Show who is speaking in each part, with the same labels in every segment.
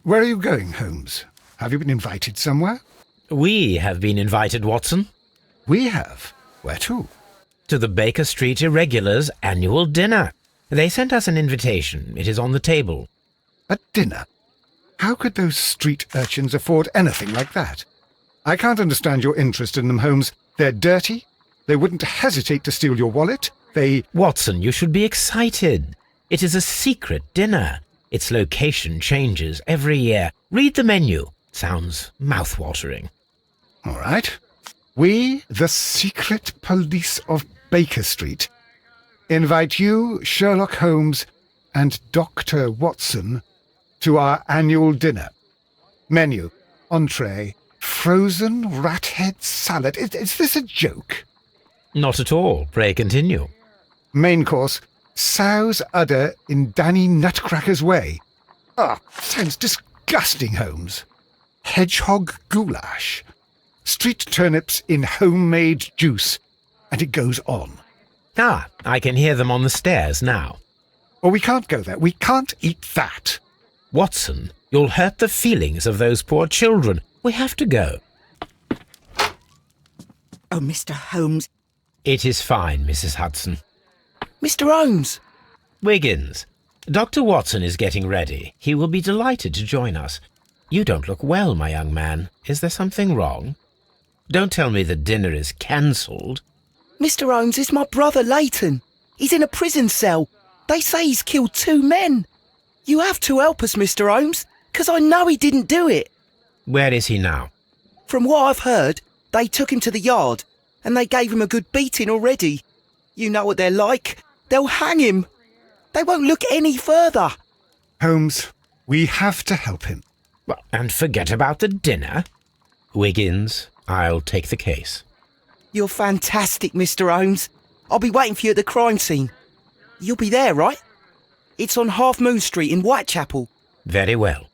Speaker 1: Where are you going, Holmes? Have you been invited somewhere?
Speaker 2: We have been invited, Watson.
Speaker 1: We have. Where to?
Speaker 2: To the Baker Street Irregulars' annual dinner. They sent us an invitation. It is on the table.
Speaker 1: A dinner? How could those street urchins afford anything like that? I can't understand your interest in them, Holmes. They're dirty. They wouldn't hesitate to steal your wallet.
Speaker 2: Watson, you should be excited. It is a secret dinner. Its location changes every year. Read the menu. Sounds mouth-watering.
Speaker 1: All right. We, the secret police of Baker Street, invite you, Sherlock Holmes, and Dr. Watson to our annual dinner. Menu, entree, frozen rat head salad. Is this a joke?
Speaker 2: Not at all. Pray continue.
Speaker 1: Main course, sow's udder in Danny Nutcracker's way. Sounds disgusting, Holmes. Hedgehog goulash. Street turnips in homemade juice. And it goes on.
Speaker 2: I can hear them on the stairs now.
Speaker 1: Oh, we can't go there. We can't eat that.
Speaker 2: Watson, you'll hurt the feelings of those poor children. We have to go.
Speaker 3: Oh, Mr. Holmes.
Speaker 2: It is fine, Mrs. Hudson.
Speaker 3: Mr. Holmes!
Speaker 2: Wiggins, Dr. Watson is getting ready. He will be delighted to join us. You don't look well, my young man. Is there something wrong? Don't tell me the dinner is cancelled.
Speaker 3: Mr. Holmes is my brother Leighton. He's in a prison cell. They say he's killed 2 men. You have to help us, Mr. Holmes, 'cause I know he didn't do it.
Speaker 2: Where is he now?
Speaker 3: From what I've heard, they took him to the yard, and they gave him a good beating already. You know what they're like. They'll hang him. They won't look any further.
Speaker 1: Holmes, we have to help him.
Speaker 2: Well, and forget about the dinner? Wiggins, I'll take the case.
Speaker 3: You're fantastic, Mr. Holmes. I'll be waiting for you at the crime scene. You'll be there, right? It's on Half Moon Street in Whitechapel.
Speaker 2: Very well.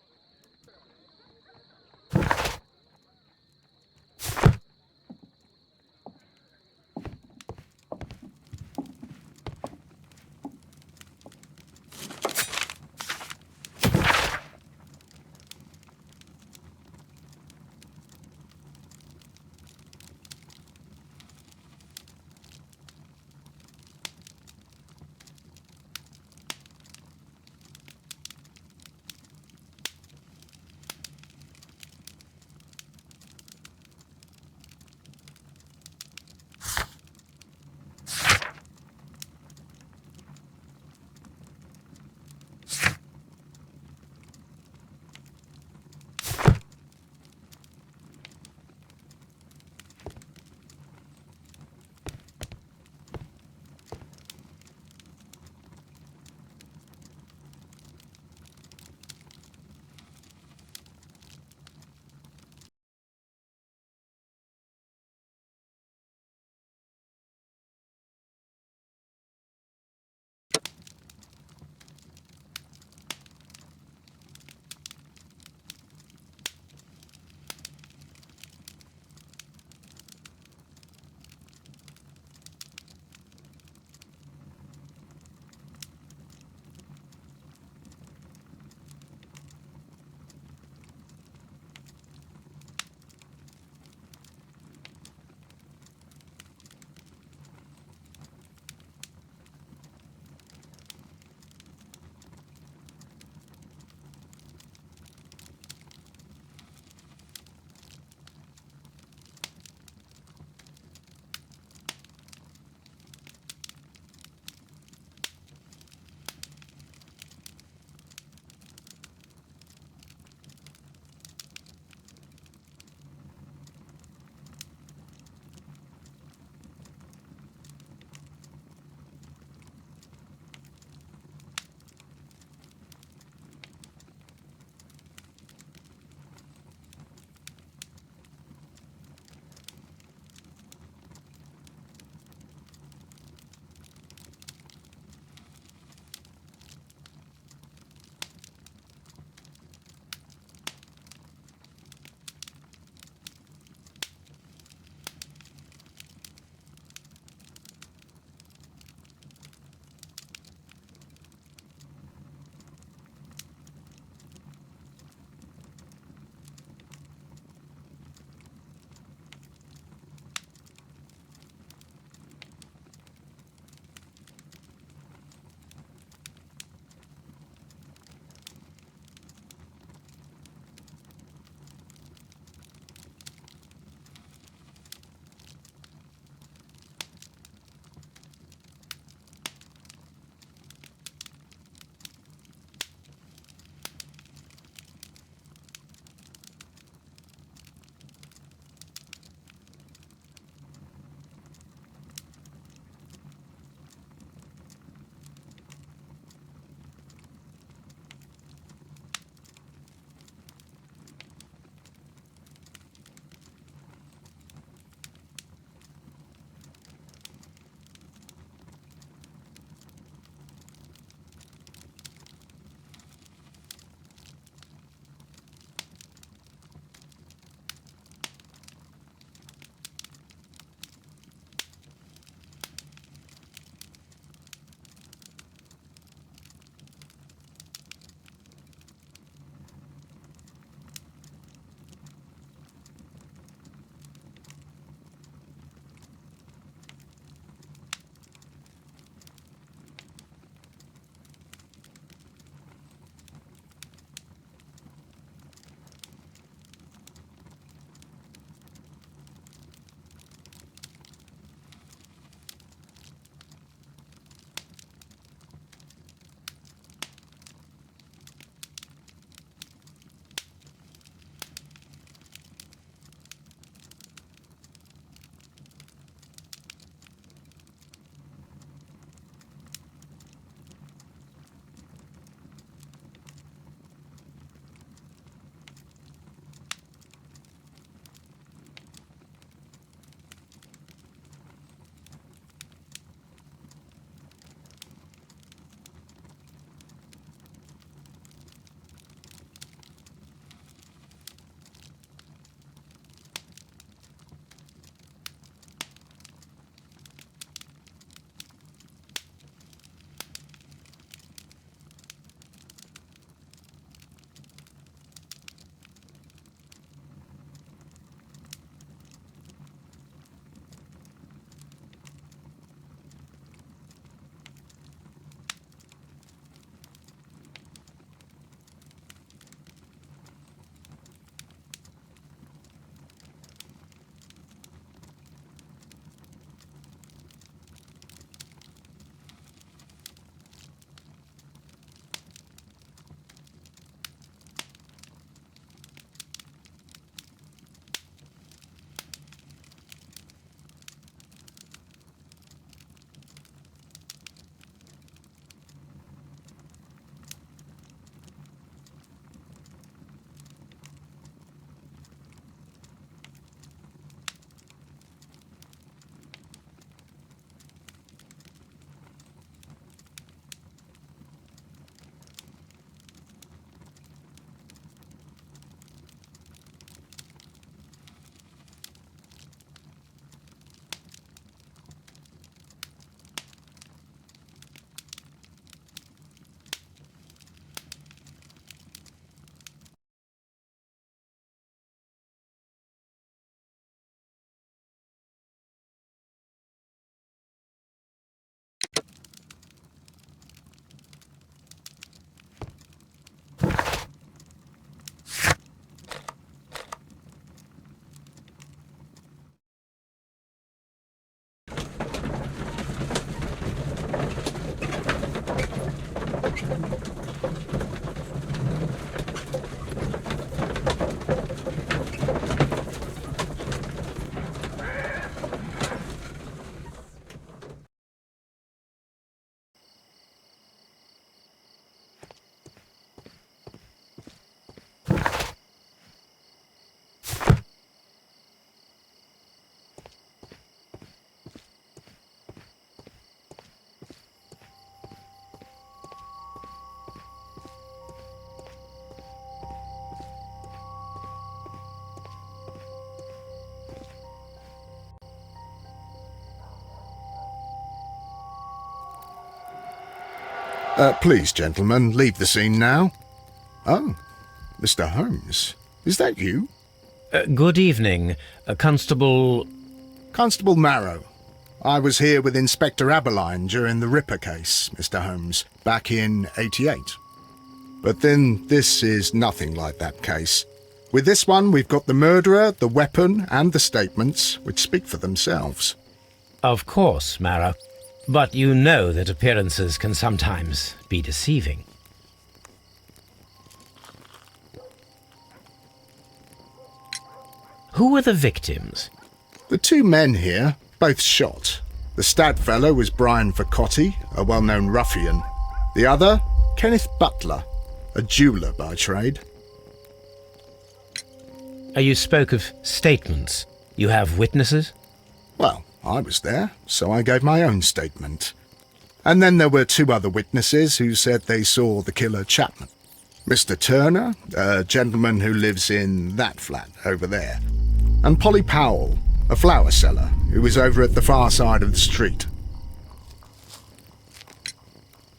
Speaker 4: Please, gentlemen, leave the scene now. Oh, Mr. Holmes, is that you?
Speaker 2: Good evening, Constable...
Speaker 4: Constable Marrow. I was here with Inspector Aberline during the Ripper case, Mr. Holmes, back in '88. But then this is nothing like that case. With this one, we've got the murderer, the weapon, and the statements, which speak for themselves.
Speaker 2: Of course, Marrow. But you know that appearances can sometimes be deceiving. Who were the victims?
Speaker 4: The two men here, both shot. The stout fellow was Brian Vercotti, a well-known ruffian. The other, Kenneth Butler, a jeweller by trade.
Speaker 2: You spoke of statements. You have witnesses?
Speaker 4: Well, I was there, so I gave my own statement. And then there were two other witnesses who said they saw the killer Chapman. Mr. Turner, a gentleman who lives in that flat over there, and Polly Powell, a flower seller, who was over at the far side of the street.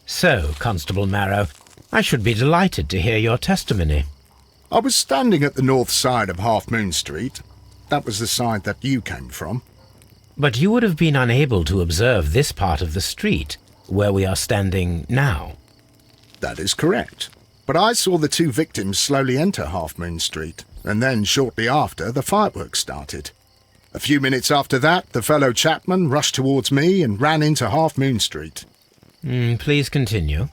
Speaker 2: So, Constable Marrow, I should be delighted to hear your testimony.
Speaker 4: I was standing at the north side of Half Moon Street. That was the side that you came from.
Speaker 2: But you would have been unable to observe this part of the street, where we are standing now.
Speaker 4: That is correct. But I saw the two victims slowly enter Half Moon Street, and then shortly after, the fireworks started. A few minutes after that, the fellow Chapman rushed towards me and ran into Half Moon Street.
Speaker 2: Please continue.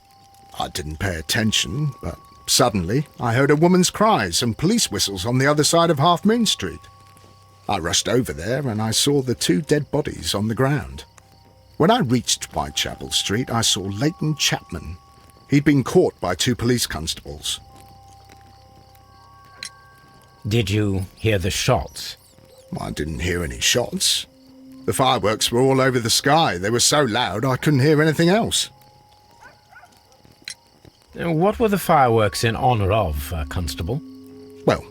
Speaker 4: I didn't pay attention, but suddenly I heard a woman's cries and police whistles on the other side of Half Moon Street. I rushed over there and I saw the two dead bodies on the ground. When I reached Whitechapel Street, I saw Leighton Chapman. He'd been caught by two police constables.
Speaker 2: Did you hear the shots?
Speaker 4: I didn't hear any shots. The fireworks were all over the sky. They were so loud I couldn't hear anything else.
Speaker 2: What were the fireworks in honour of, Constable?
Speaker 4: Well,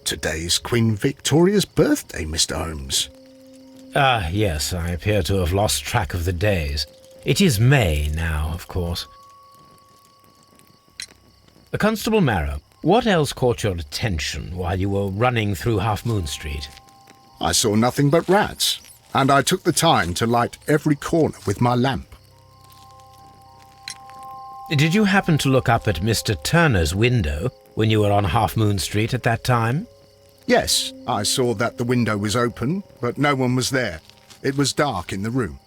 Speaker 4: today's Queen Victoria's birthday, Mr. Holmes.
Speaker 2: Yes, I appear to have lost track of the days. It is May now, of course. Constable Marrow, what else caught your attention while you were running through Half Moon Street?
Speaker 4: I saw nothing but rats, and I took the time to light every corner with my lamp.
Speaker 2: Did you happen to look up at Mr. Turner's window when you were on Half Moon Street at that time?
Speaker 4: Yes, I saw that the window was open, but no one was there. It was dark in the room.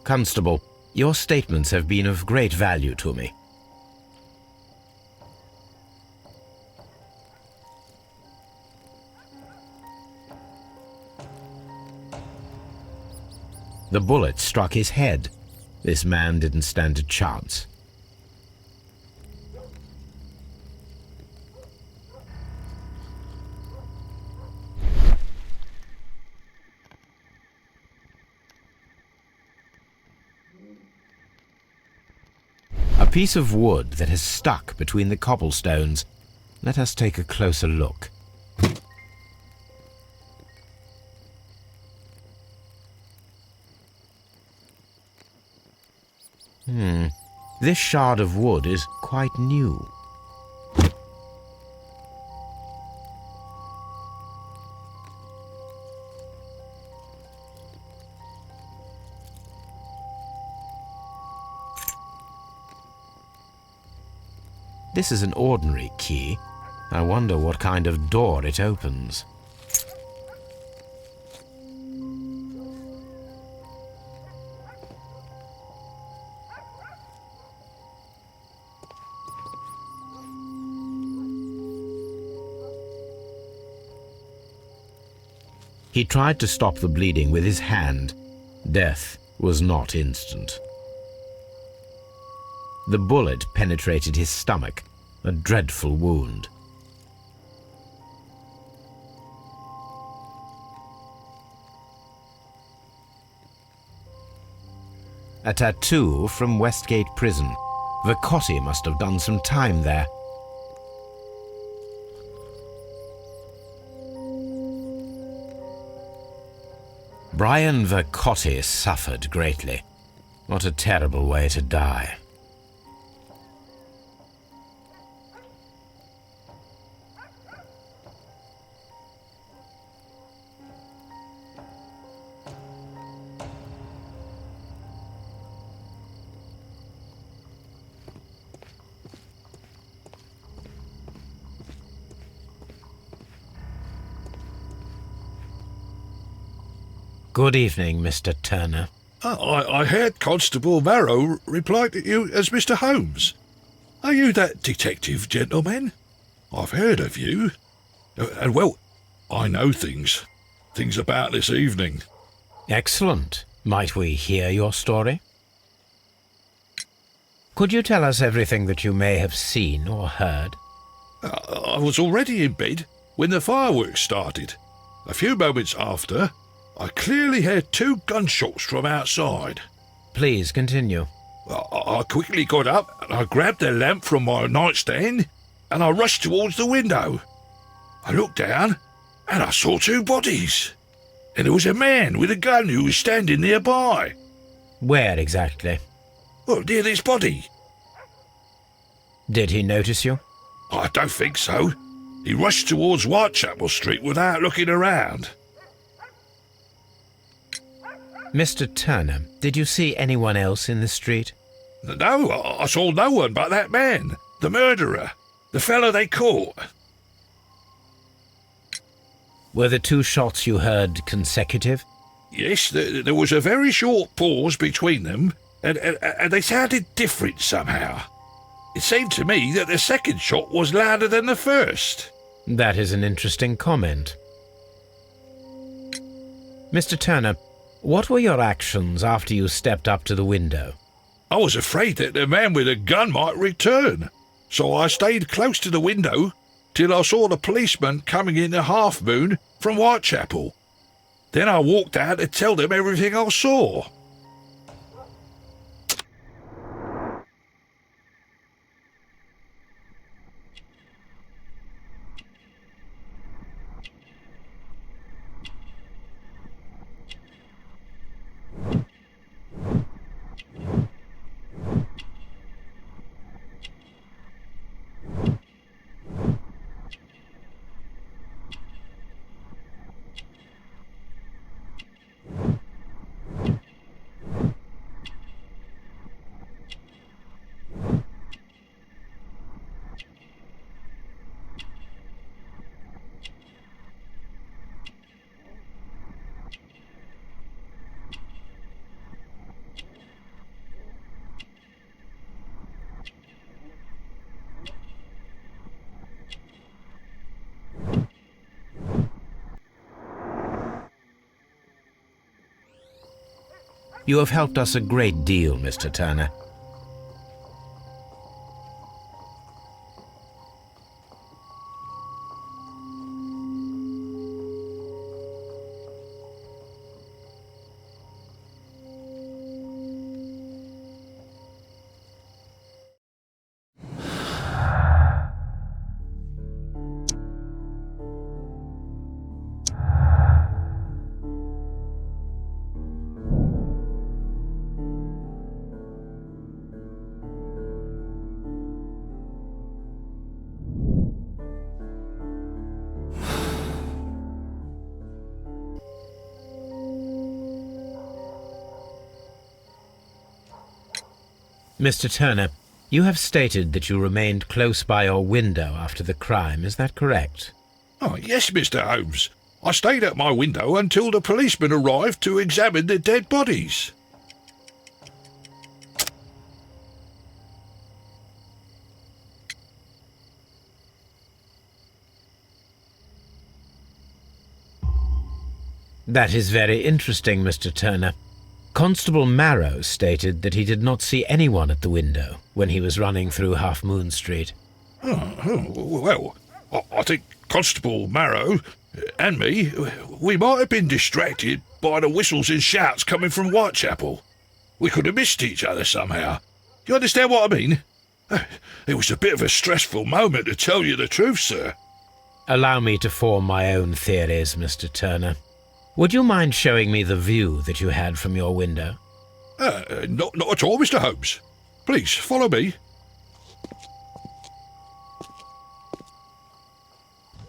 Speaker 2: Constable, your statements have been of great value to me. The bullet struck his head. This man didn't stand a chance. A piece of wood that has stuck between the cobblestones. Let us take a closer look. This shard of wood is quite new. This is an ordinary key. I wonder what kind of door it opens. He tried to stop the bleeding with his hand. Death was not instant. The bullet penetrated his stomach, a dreadful wound. A tattoo from Westgate Prison. Vercotti must have done some time there. Brian Vercotti suffered greatly. What a terrible way to die. Good evening, Mr. Turner.
Speaker 5: I heard Constable Marrow reply to you as Mr. Holmes. Are you that detective gentleman? I've heard of you. And, well, I know things about this evening.
Speaker 2: Excellent. Might we hear your story? Could you tell us everything that you may have seen or heard?
Speaker 5: I was already in bed when the fireworks started. A few moments after, I clearly heard 2 gunshots from outside.
Speaker 2: Please continue.
Speaker 5: I quickly got up and I grabbed the lamp from my nightstand and I rushed towards the window. I looked down and I saw 2 bodies. And there was a man with a gun who was standing nearby.
Speaker 2: Where exactly?
Speaker 5: Well, near this body.
Speaker 2: Did he notice you?
Speaker 5: I don't think so. He rushed towards Whitechapel Street without looking around.
Speaker 2: Mr. Turner, did you see anyone else in the street?
Speaker 5: No, I saw no one but that man, the murderer, the fellow they caught.
Speaker 2: Were the 2 shots you heard consecutive?
Speaker 5: Yes, there was a very short pause between them, and they sounded different somehow. It seemed to me that the second shot was louder than the first.
Speaker 2: That is an interesting comment. Mr. Turner, what were your actions after you stepped up to the window?
Speaker 5: I was afraid that the man with a gun might return, so I stayed close to the window till I saw the policeman coming in the Half Moon from Whitechapel. Then I walked out to tell them everything I saw.
Speaker 2: You have helped us a great deal, Mr. Turner. Mr. Turner, you have stated that you remained close by your window after the crime, is that correct?
Speaker 5: Oh, yes, Mr. Holmes. I stayed at my window until the policeman arrived to examine the dead bodies.
Speaker 2: That is very interesting, Mr. Turner. Constable Marrow stated that he did not see anyone at the window when he was running through Half Moon Street.
Speaker 5: Well, I think Constable Marrow and me, we might have been distracted by the whistles and shouts coming from Whitechapel. We could have missed each other somehow. You understand what I mean? It was a bit of a stressful moment, to tell you the truth, sir.
Speaker 2: Allow me to form my own theories, Mr. Turner. Would you mind showing me the view that you had from your window?
Speaker 5: Not at all, Mr. Holmes. Please, follow me.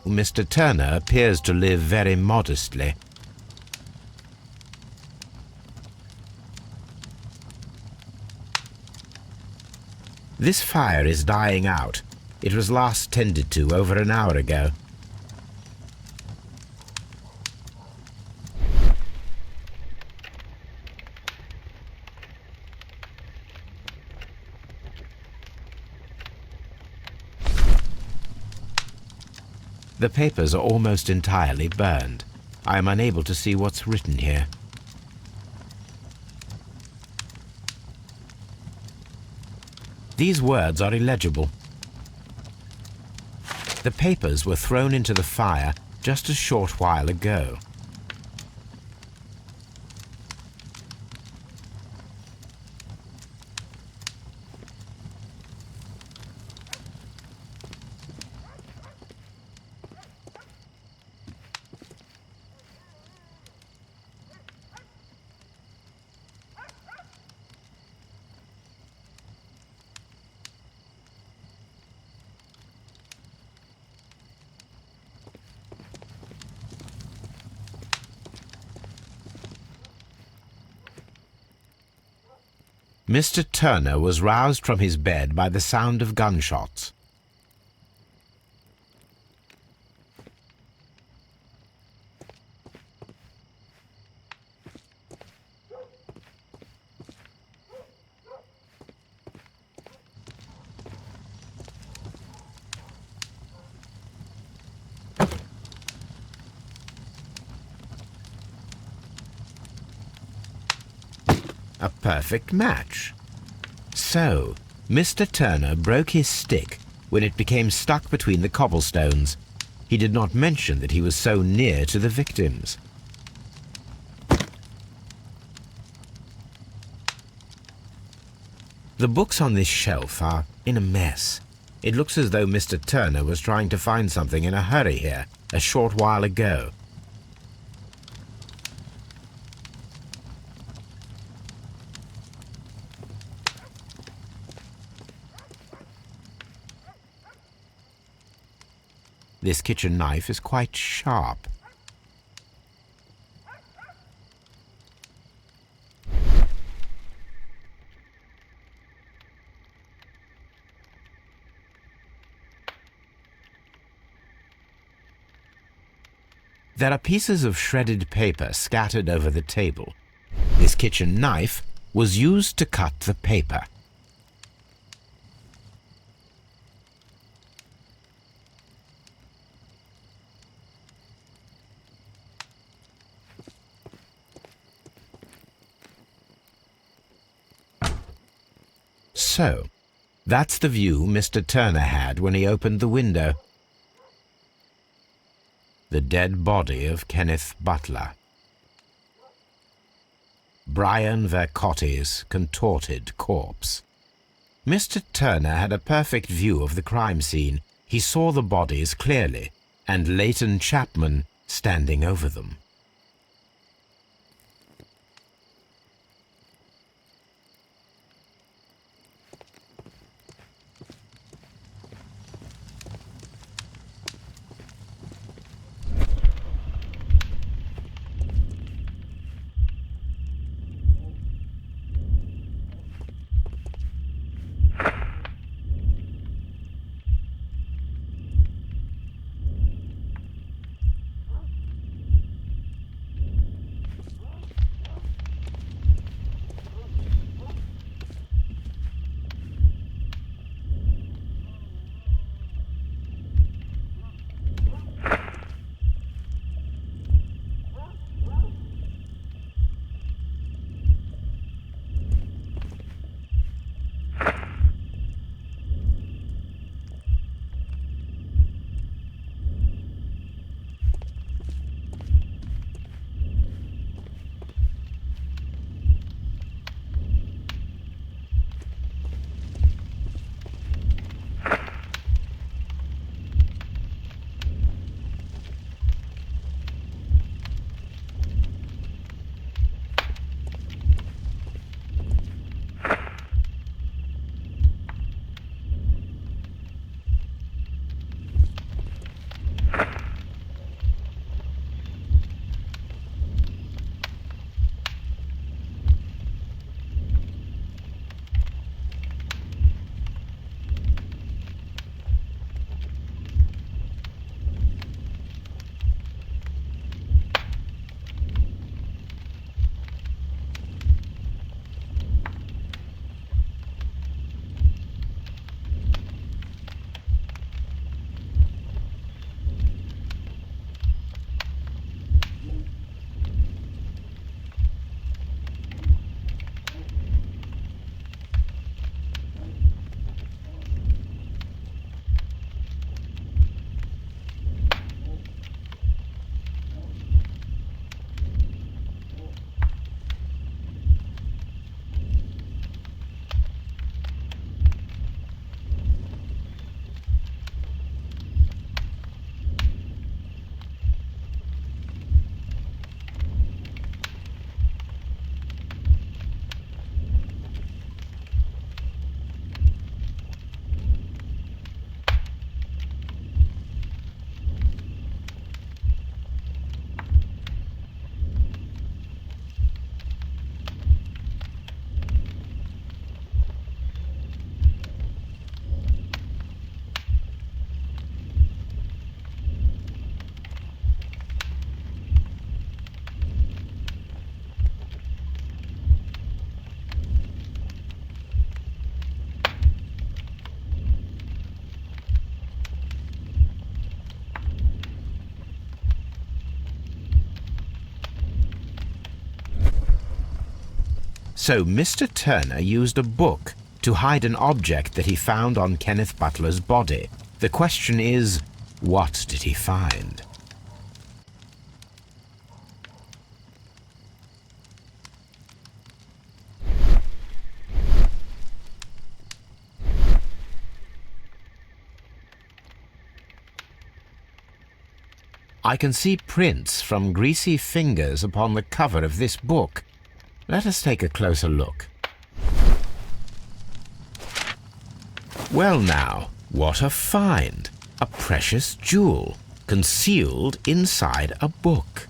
Speaker 2: Mr. Turner appears to live very modestly. This fire is dying out. It was last tended to over an hour ago. The papers are almost entirely burned. I am unable to see what's written here. These words are illegible. The papers were thrown into the fire just a short while ago. Mr. Turner was roused from his bed by the sound of gunshots. A perfect match. So, Mr. Turner broke his stick when it became stuck between the cobblestones. He did not mention that he was so near to the victims. The books on this shelf are in a mess. It looks as though Mr. Turner was trying to find something in a hurry here a short while ago. This kitchen knife is quite sharp. There are pieces of shredded paper scattered over the table. This kitchen knife was used to cut the paper. So, that's the view Mr. Turner had when he opened the window. The dead body of Kenneth Butler. Brian Vercotti's contorted corpse. Mr. Turner had a perfect view of the crime scene. He saw the bodies clearly, and Leighton Chapman standing over them. So Mr. Turner used a book to hide an object that he found on Kenneth Butler's body. The question is, what did he find? I can see prints from greasy fingers upon the cover of this book. Let us take a closer look. Well now, what a find! A precious jewel, concealed inside a book.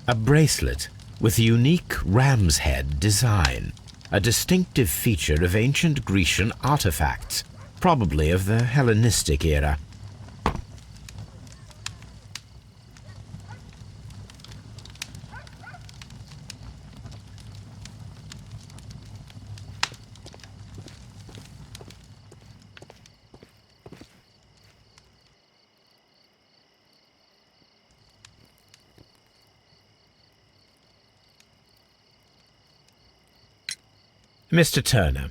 Speaker 2: A bracelet with a unique ram's head design, a distinctive feature of ancient Grecian artifacts, probably of the Hellenistic era. Mr. Turner,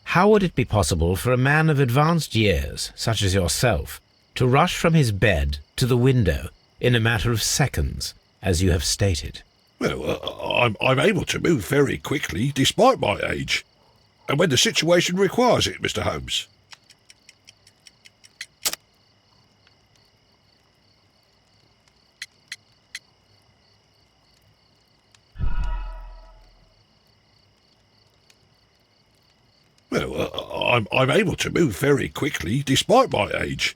Speaker 2: how would it be possible for a man of advanced years, such as yourself, to rush from his bed to the window in a matter of seconds, as you have stated?
Speaker 5: Well, I'm able to move very quickly, despite my age. And when the situation requires it, Mr. Holmes. Well, I'm able to move very quickly, despite my age.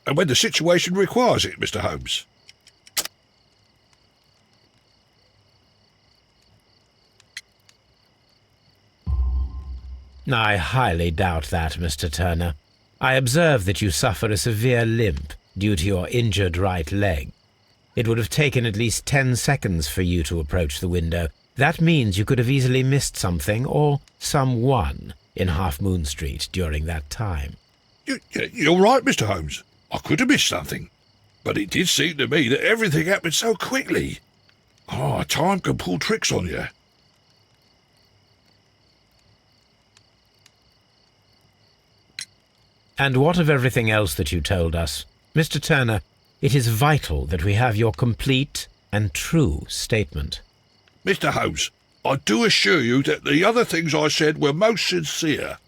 Speaker 5: And when the situation requires it, Mr. Holmes.
Speaker 2: I highly doubt that, Mr. Turner. I observe that you suffer a severe limp due to your injured right leg. It would have taken at least 10 seconds for you to approach the window. That means you could have easily missed something or someone in Half Moon Street during that time.
Speaker 5: You're right, Mr. Holmes. I could have missed something. But it did seem to me that everything happened so quickly. Time can pull tricks on you.
Speaker 2: And what of everything else that you told us? Mr. Turner, it is vital that we have your complete and true statement.
Speaker 5: Mr. Holmes, I do assure you that the other things I said were most sincere.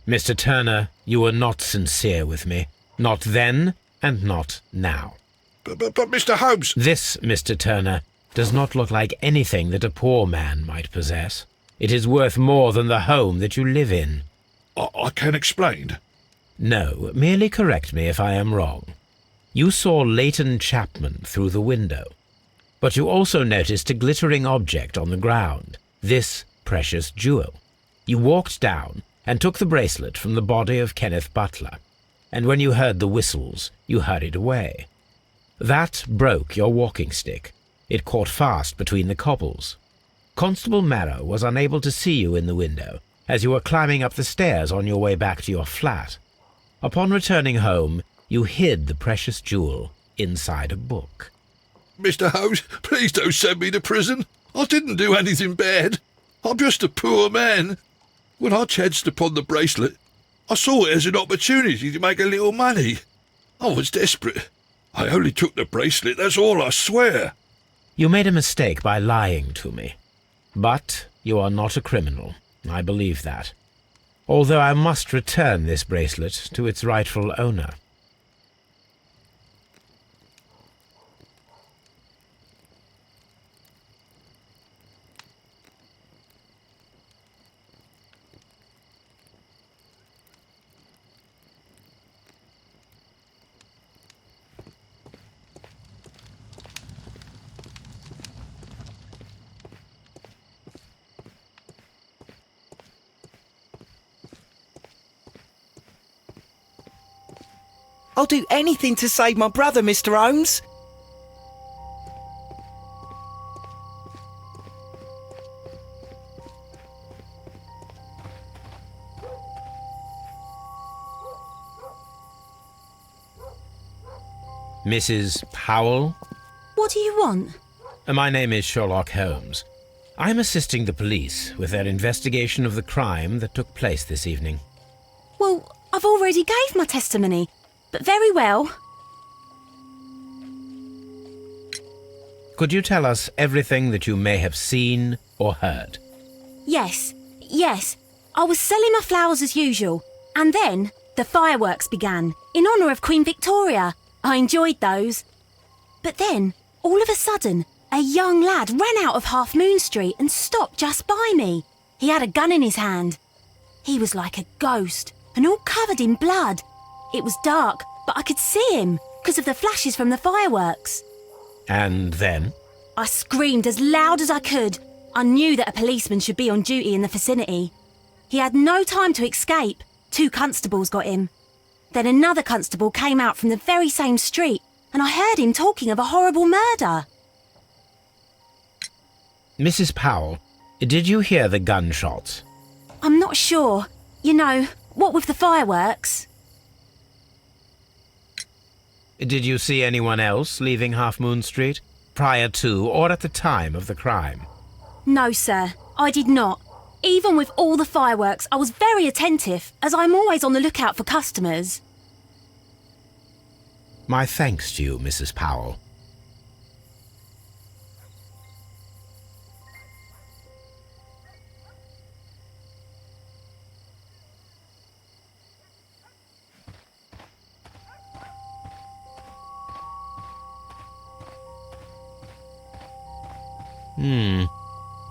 Speaker 2: Mr. Turner, you were not sincere with me. Not then and not now.
Speaker 5: But Mr. Holmes...
Speaker 2: This, Mr. Turner, does not look like anything that a poor man might possess. It is worth more than the home that you live in.
Speaker 5: I can explain.
Speaker 2: No, merely correct me if I am wrong. You saw Leighton Chapman through the window, but you also noticed a glittering object on the ground, this precious jewel. You walked down and took the bracelet from the body of Kenneth Butler, and when you heard the whistles, you hurried away. That broke your walking stick. It caught fast between the cobbles. Constable Marrow was unable to see you in the window as you were climbing up the stairs on your way back to your flat. Upon returning home, you hid the precious jewel inside a book.
Speaker 5: Mr. Holmes, please don't send me to prison. I didn't do anything bad. I'm just a poor man. When I chanced upon the bracelet, I saw it as an opportunity to make a little money. I was desperate. I only took the bracelet, that's all, I swear.
Speaker 2: You made a mistake by lying to me. But you are not a criminal. I believe that. Although I must return this bracelet to its rightful owner.
Speaker 3: I'll do anything to save my brother, Mr. Holmes.
Speaker 2: Mrs. Powell?
Speaker 6: What do you want?
Speaker 2: My name is Sherlock Holmes. I'm assisting the police with their investigation of the crime that took place this evening.
Speaker 6: Well, I've already gave my testimony, but very well.
Speaker 2: Could you tell us everything that you may have seen or heard?
Speaker 6: Yes. I was selling my flowers as usual, and then the fireworks began, in honour of Queen Victoria. I enjoyed those. But then, all of a sudden, a young lad ran out of Half Moon Street and stopped just by me. He had a gun in his hand. He was like a ghost, and all covered in blood. It was dark, but I could see him, because of the flashes from the fireworks.
Speaker 2: And then?
Speaker 6: I screamed as loud as I could. I knew that a policeman should be on duty in the vicinity. He had no time to escape. 2 constables got him. Then another constable came out from the very same street, and I heard him talking of a horrible murder.
Speaker 2: Mrs. Powell, did you hear the gunshots?
Speaker 6: I'm not sure. You know, what with the fireworks?
Speaker 2: Did you see anyone else leaving Half Moon Street, prior to or at the time of the crime?
Speaker 6: No, sir, I did not. Even with all the fireworks, I was very attentive, as I'm always on the lookout for customers.
Speaker 2: My thanks to you, Mrs. Powell.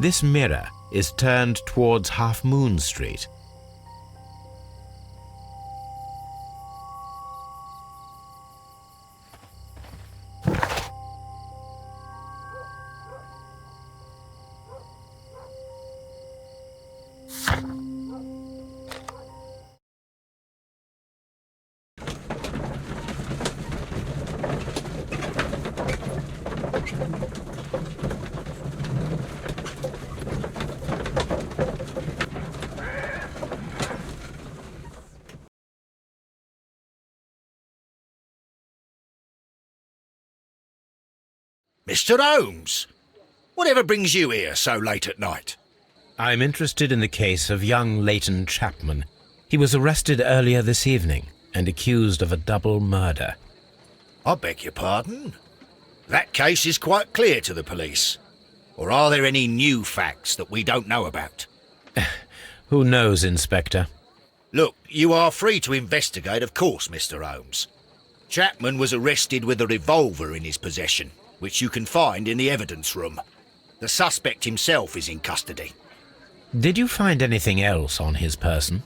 Speaker 2: This mirror is turned towards Half Moon Street.
Speaker 7: Mr. Holmes, whatever brings you here so late at night?
Speaker 2: I'm interested in the case of young Leighton Chapman. He was arrested earlier this evening and accused of a double murder.
Speaker 7: I beg your pardon? That case is quite clear to the police. Or are there any new facts that we don't know about?
Speaker 2: Who knows, Inspector?
Speaker 7: Look, you are free to investigate, of course, Mr. Holmes. Chapman was arrested with a revolver in his possession, which you can find in the evidence room. The suspect himself is in custody.
Speaker 2: Did you find anything else on his person?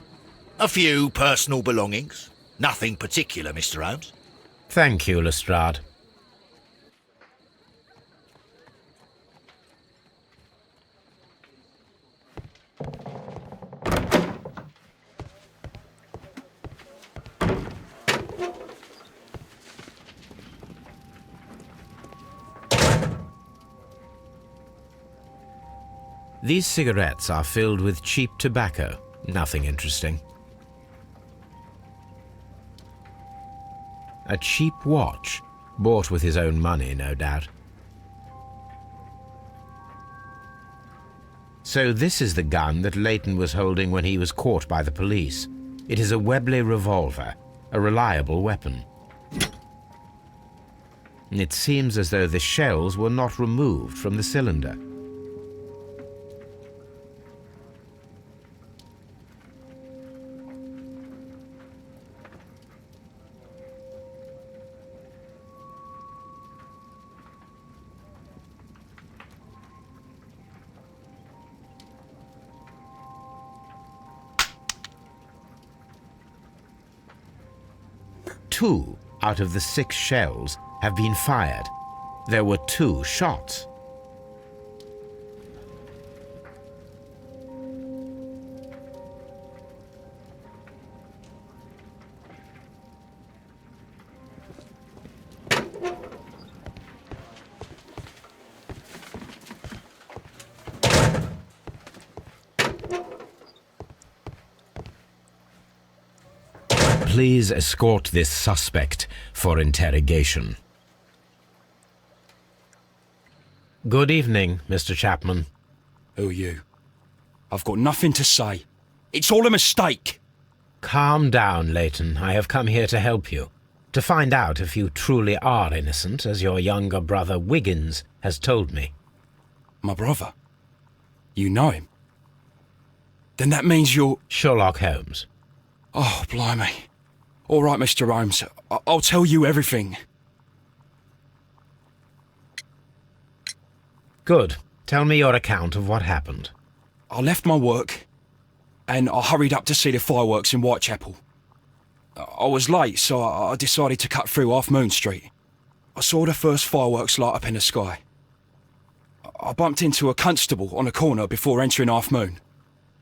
Speaker 7: A few personal belongings. Nothing particular, Mr. Holmes.
Speaker 2: Thank you, Lestrade. These cigarettes are filled with cheap tobacco. Nothing interesting. A cheap watch, bought with his own money, no doubt. So this is the gun that Leighton was holding when he was caught by the police. It is a Webley revolver, a reliable weapon. It seems as though the shells were not removed from the cylinder. Two out of the 6 shells have been fired. There were 2 shots. Please escort this suspect for interrogation. Good evening, Mr. Chapman.
Speaker 8: Who are you? I've got nothing to say. It's all a mistake.
Speaker 2: Calm down, Leighton. I have come here to help you. To find out if you truly are innocent, as your younger brother Wiggins has told me.
Speaker 8: My brother? You know him? Then that means you're...
Speaker 2: Sherlock Holmes.
Speaker 8: Oh, blimey. All right, Mr. Holmes. I'll tell you everything.
Speaker 2: Good. Tell me your account of what happened.
Speaker 8: I left my work and I hurried up to see the fireworks in Whitechapel. I was late, so I decided to cut through Half Moon Street. I saw the first fireworks light up in the sky. I bumped into a constable on a corner before entering Half Moon.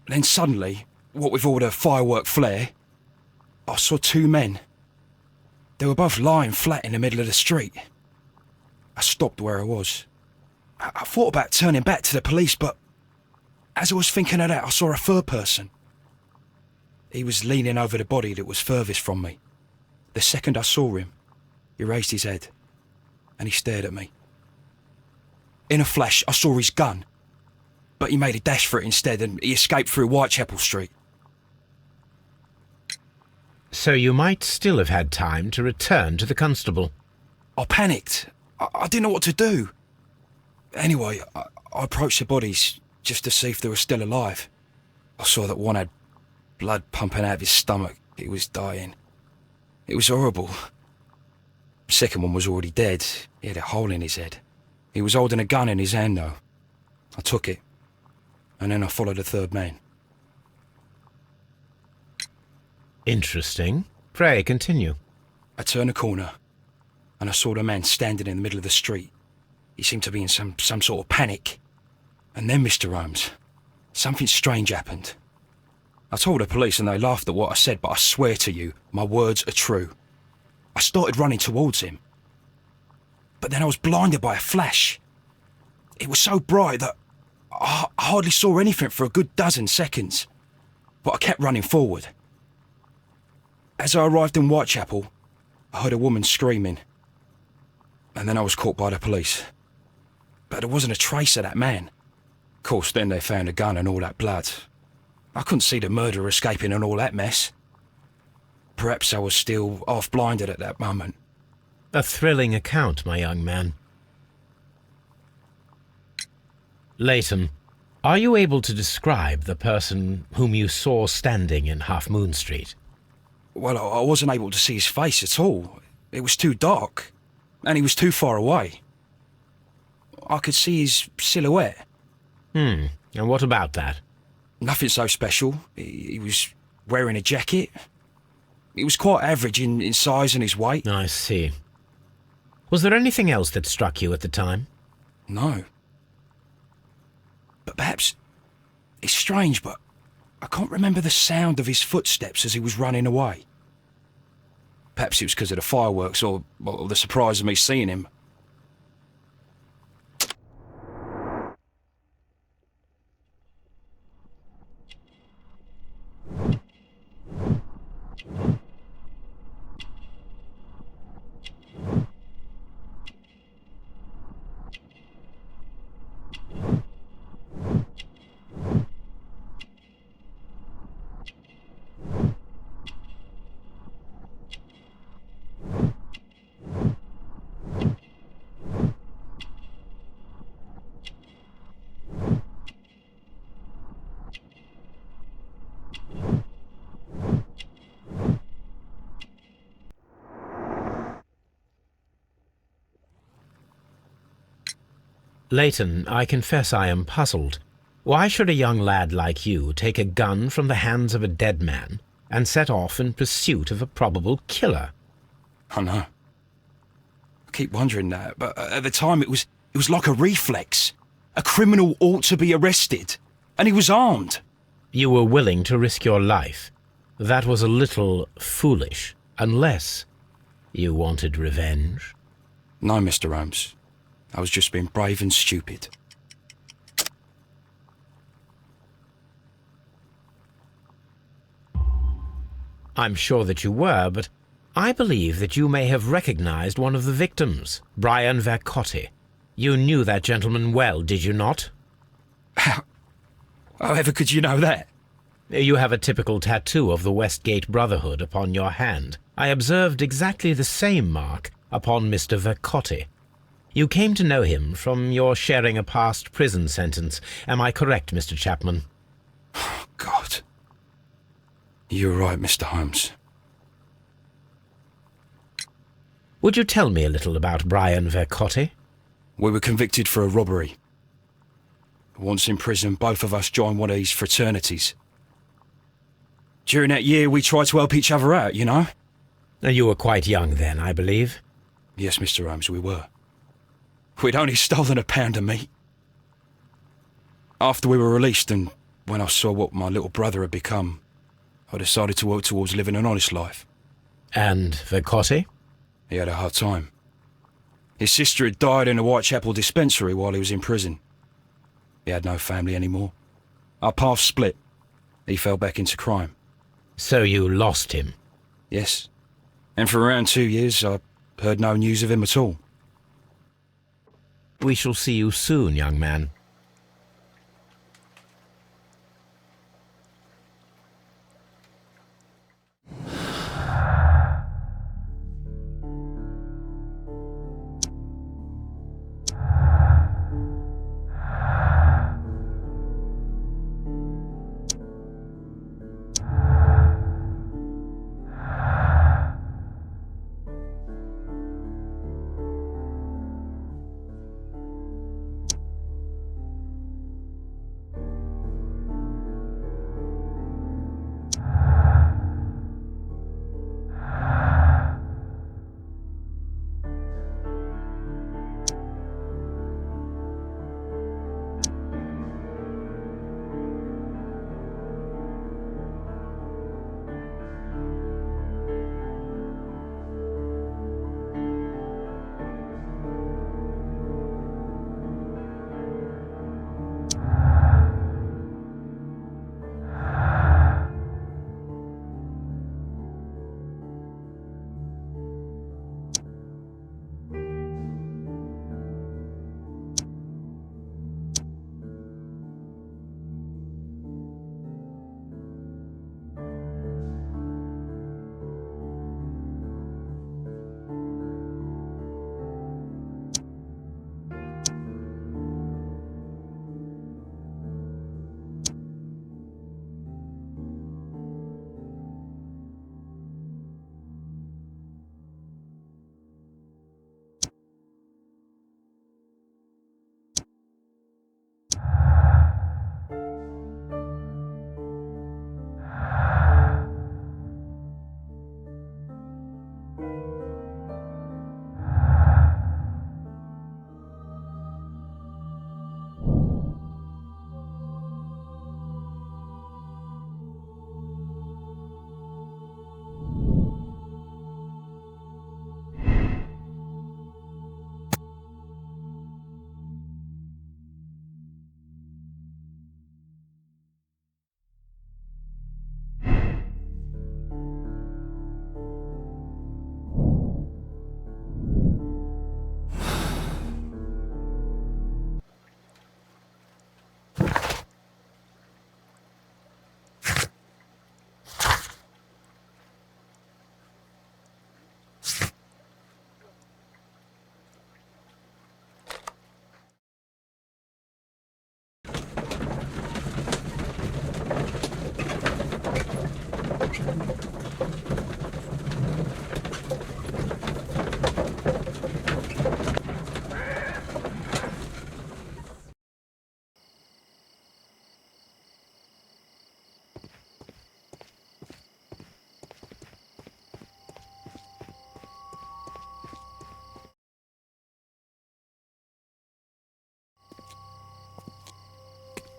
Speaker 8: Then suddenly, what with all the firework flare, I saw two men. They were both lying flat in the middle of the street. I stopped where I was. I thought about turning back to the police, but as I was thinking of that, I saw a third person. He was leaning over the body that was furthest from me. The second I saw him, he raised his head and he stared at me. In a flash, I saw his gun, but he made a dash for it instead and he escaped through Whitechapel Street.
Speaker 2: So you might still have had time to return to the constable.
Speaker 8: I panicked. I didn't know what to do. Anyway, I approached the bodies just to see if they were still alive. I saw that one had blood pumping out of his stomach. He was dying. It was horrible. The second one was already dead. He had a hole in his head. He was holding a gun in his hand, though. I took it, and then I followed the third man.
Speaker 2: Interesting. Pray, continue.
Speaker 8: I turned a corner, and I saw the man standing in the middle of the street. He seemed to be in some sort of panic. And then, Mr. Holmes, something strange happened. I told the police and they laughed at what I said, but I swear to you, my words are true. I started running towards him. But then I was blinded by a flash. It was so bright that I hardly saw anything for a good dozen seconds. But I kept running forward. As I arrived in Whitechapel, I heard a woman screaming. And then I was caught by the police. But there wasn't a trace of that man. Of course, then they found a gun and all that blood. I couldn't see the murderer escaping and all that mess. Perhaps I was still half-blinded at that moment.
Speaker 2: A thrilling account, my young man. Leighton, are you able to describe the person whom you saw standing in Half Moon Street?
Speaker 8: Well, I wasn't able to see his face at all. It was too dark, and he was too far away. I could see his silhouette.
Speaker 2: And what about that?
Speaker 8: Nothing so special. He was wearing a jacket. He was quite average in size and his weight.
Speaker 2: I see. Was there anything else that struck you at the time?
Speaker 8: No. But perhaps it's strange, but I can't remember the sound of his footsteps as he was running away. Perhaps it was because of the fireworks or the surprise of me seeing him.
Speaker 2: Leighton, I confess I am puzzled. Why should a young lad like you take a gun from the hands of a dead man and set off in pursuit of a probable killer?
Speaker 8: I know. I keep wondering that, but at the time it was like a reflex. A criminal ought to be arrested, and he was armed.
Speaker 2: You were willing to risk your life. That was a little foolish, unless you wanted revenge.
Speaker 8: No, Mr. Holmes. I was just being brave and stupid.
Speaker 2: I'm sure that you were, but I believe that you may have recognized one of the victims, Brian Vercotti. You knew that gentleman well, did you not?
Speaker 8: However could you know that?
Speaker 2: You have a typical tattoo of the Westgate Brotherhood upon your hand. I observed exactly the same mark upon Mr. Vercotti. You came to know him from your sharing a past prison sentence. Am I correct, Mr. Chapman?
Speaker 8: God. You're right, Mr. Holmes.
Speaker 2: Would you tell me a little about Brian Vercotti?
Speaker 8: We were convicted for a robbery. Once in prison, both of us joined one of these fraternities. During that year, we tried to help each other out, you know?
Speaker 2: You were quite young then, I believe.
Speaker 8: Yes, Mr. Holmes, we were. We'd only stolen a pound of meat. After we were released, and when I saw what my little brother had become, I decided to work towards living an honest life.
Speaker 2: And Vercotti?
Speaker 8: He had a hard time. His sister had died in a Whitechapel dispensary while he was in prison. He had no family anymore. Our paths split. He fell back into crime.
Speaker 2: So you lost him?
Speaker 8: Yes. And for around 2 years, I heard no news of him at all.
Speaker 2: We shall see you soon, young man.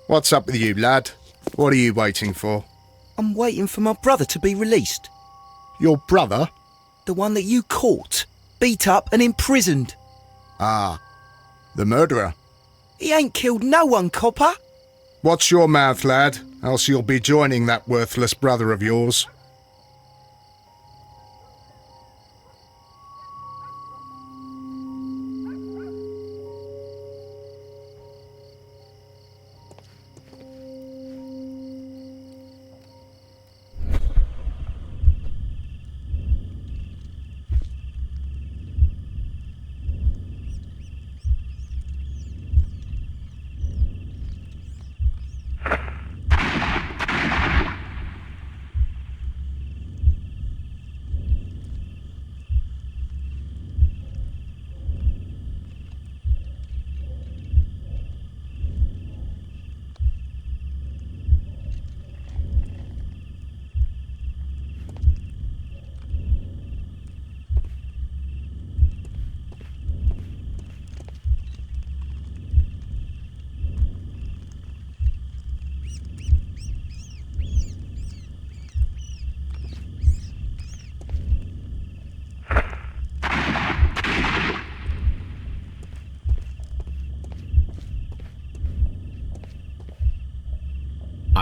Speaker 4: What's up with you, lad? What are you waiting for?
Speaker 3: I'm waiting for my brother to be released.
Speaker 4: Your brother?
Speaker 3: The one that you caught, beat up and imprisoned.
Speaker 4: Ah, the murderer.
Speaker 3: He ain't killed no one, copper.
Speaker 4: Watch your mouth, lad, else you'll be joining that worthless brother of yours.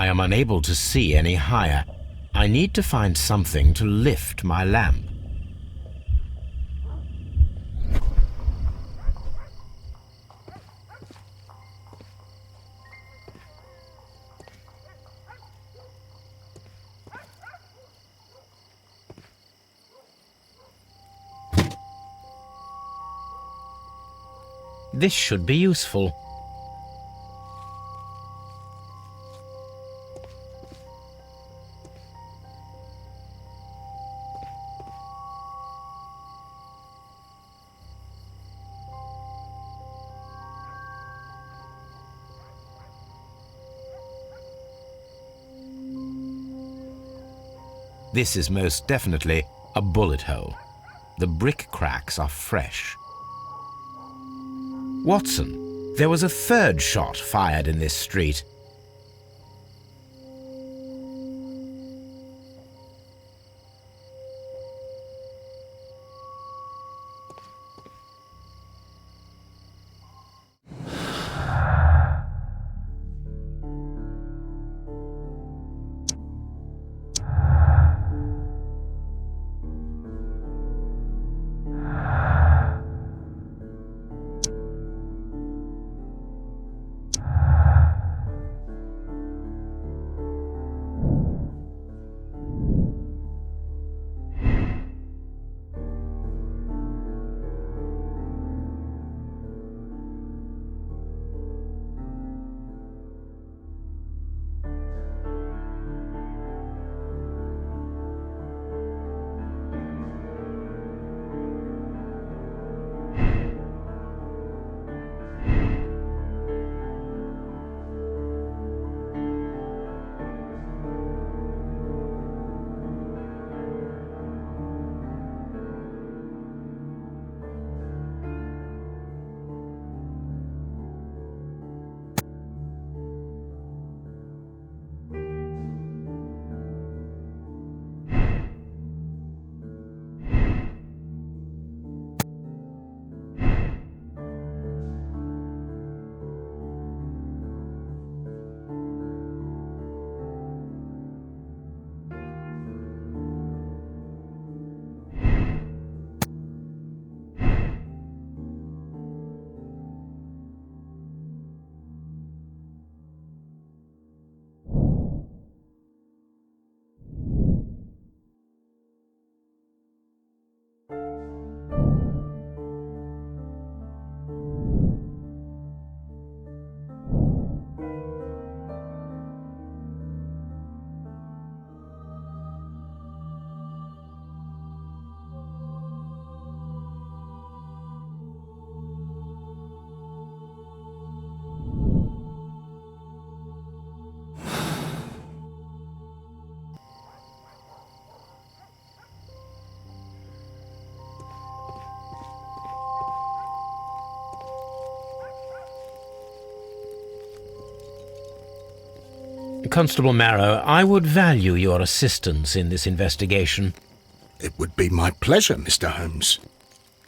Speaker 2: I am unable to see any higher. I need to find something to lift my lamp. This should be useful. This is most definitely a bullet hole. The brick cracks are fresh. Watson, there was a third shot fired in this street. Constable Marrow, I would value your assistance in this investigation.
Speaker 4: It would be my pleasure, Mr. Holmes.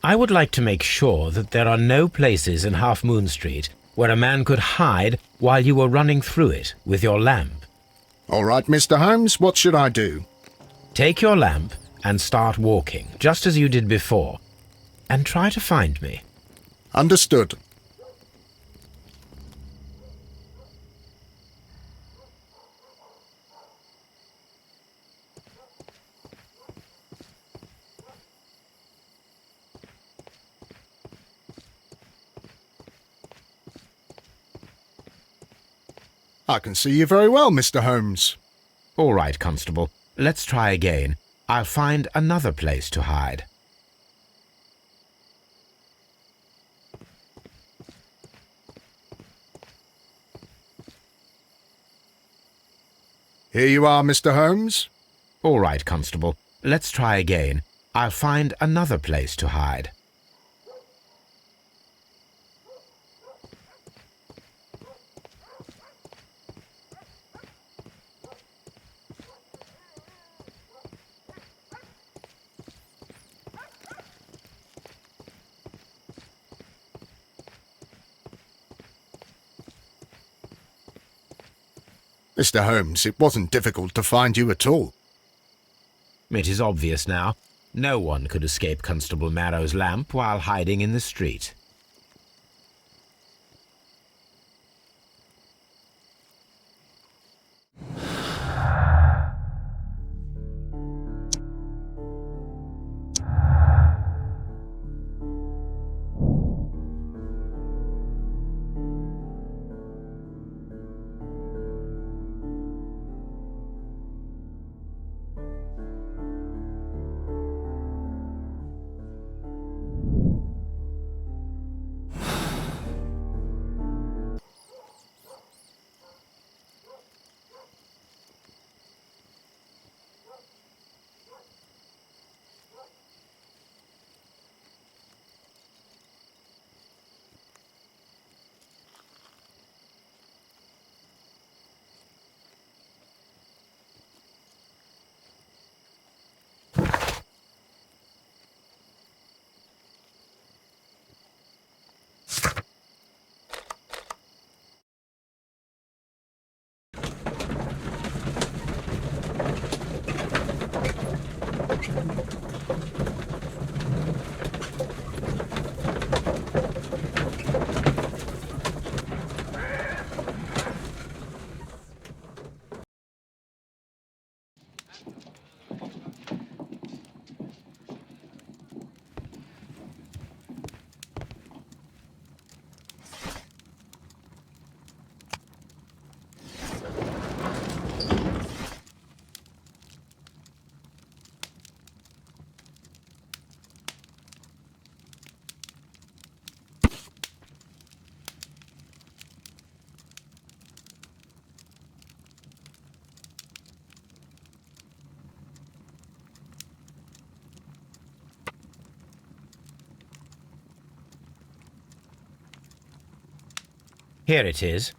Speaker 2: I would like to make sure that there are no places in Half Moon Street where a man could hide while you were running through it with your lamp.
Speaker 4: All right, Mr. Holmes, what should I do?
Speaker 2: Take your lamp and start walking, just as you did before, and try to find me.
Speaker 4: Understood. I can see you very well, Mr. Holmes.
Speaker 2: All right, Constable. Let's try again. I'll find another place to hide.
Speaker 4: Here you are, Mr. Holmes.
Speaker 2: All right, Constable. Let's try again. I'll find another place to hide.
Speaker 4: Mr. Holmes, it wasn't difficult to find you at all.
Speaker 2: It is obvious now. No one could escape Constable Marrow's lamp while hiding in the street. Here it is.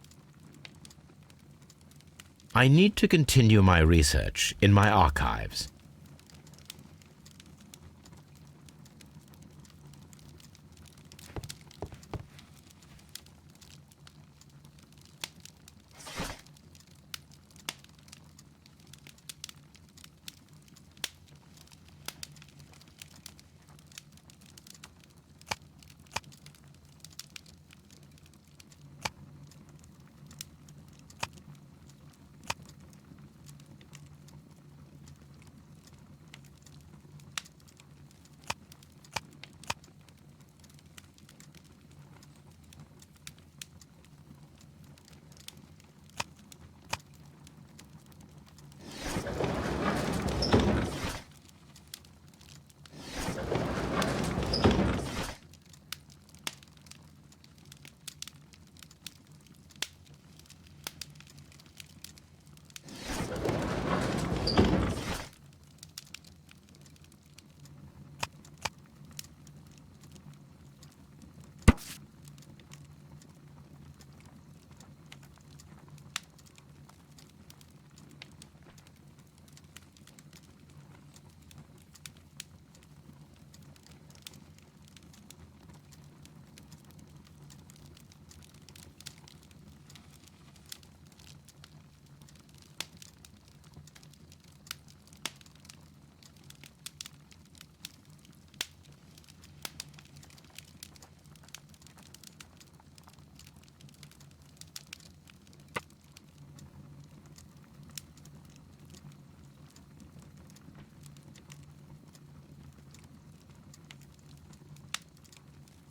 Speaker 2: I need to continue my research in my archives.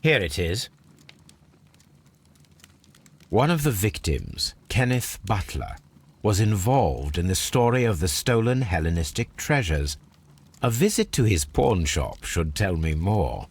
Speaker 2: Here it is. One of the victims, Kenneth Butler, was involved in the story of the stolen Hellenistic treasures. A visit to his pawn shop should tell me more.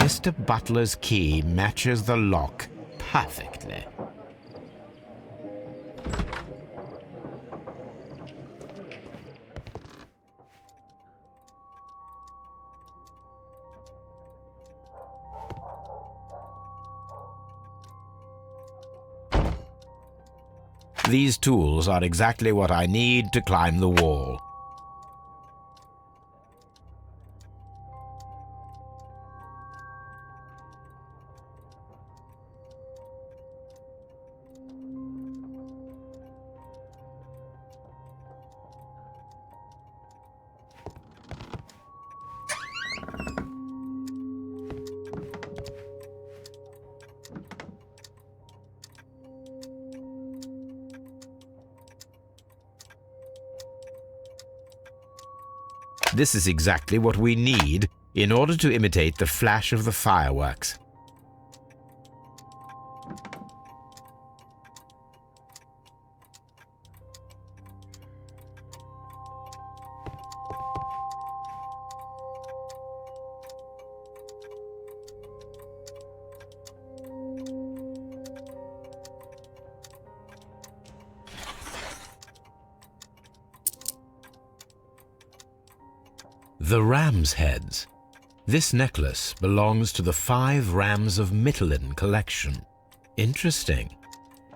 Speaker 2: Mr. Butler's key matches the lock perfectly. These tools are exactly what I need to climb the wall. This is exactly what we need in order to imitate the flash of the fireworks. The ram's heads. This necklace belongs to the 5 Rams of Mittelin collection. Interesting.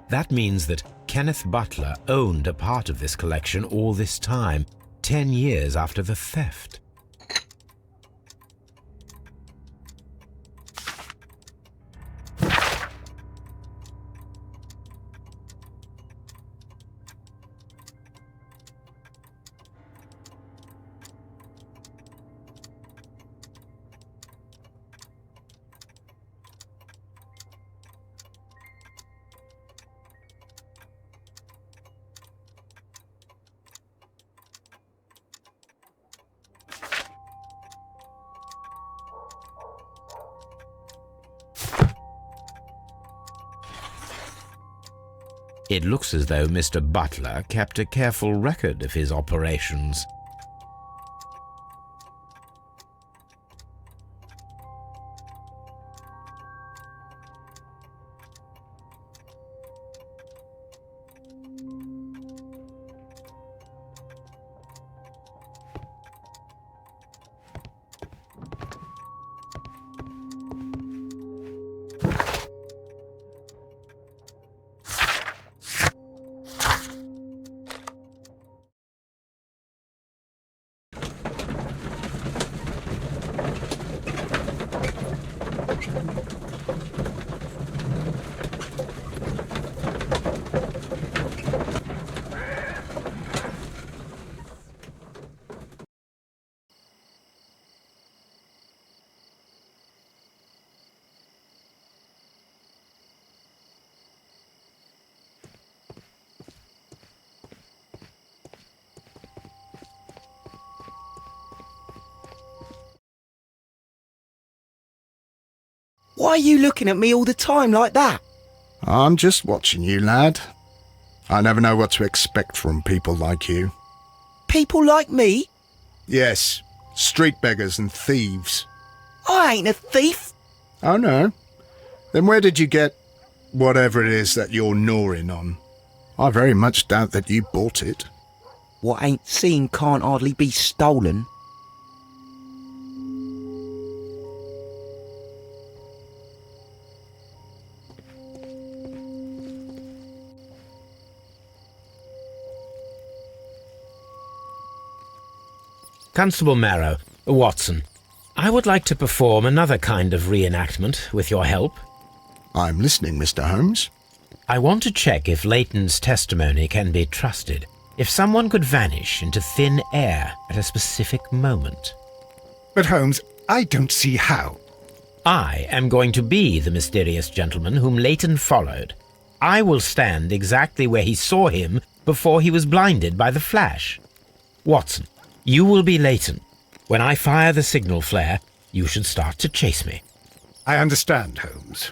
Speaker 2: That means that Kenneth Butler owned a part of this collection all this time, 10 years after the theft. It looks as though Mr. Butler kept a careful record of his operations.
Speaker 3: Why are you looking at me all the time like that?
Speaker 4: I'm just watching you, lad. I never know what to expect from people like you.
Speaker 3: People like me?
Speaker 4: Yes, street beggars and thieves.
Speaker 3: I ain't a thief.
Speaker 4: Oh, no? Then where did you get whatever it is that you're gnawing on? I very much doubt that you bought it.
Speaker 3: What ain't seen can't hardly be stolen.
Speaker 2: Constable Marrow, Watson, I would like to perform another kind of reenactment with your help.
Speaker 4: I'm listening, Mr. Holmes.
Speaker 2: I want to check if Leighton's testimony can be trusted, if someone could vanish into thin air at a specific moment.
Speaker 1: But Holmes, I don't see how.
Speaker 2: I am going to be the mysterious gentleman whom Leighton followed. I will stand exactly where he saw him before he was blinded by the flash. Watson, you will be Leighton. When I fire the signal flare, you should start to chase me.
Speaker 1: I understand, Holmes.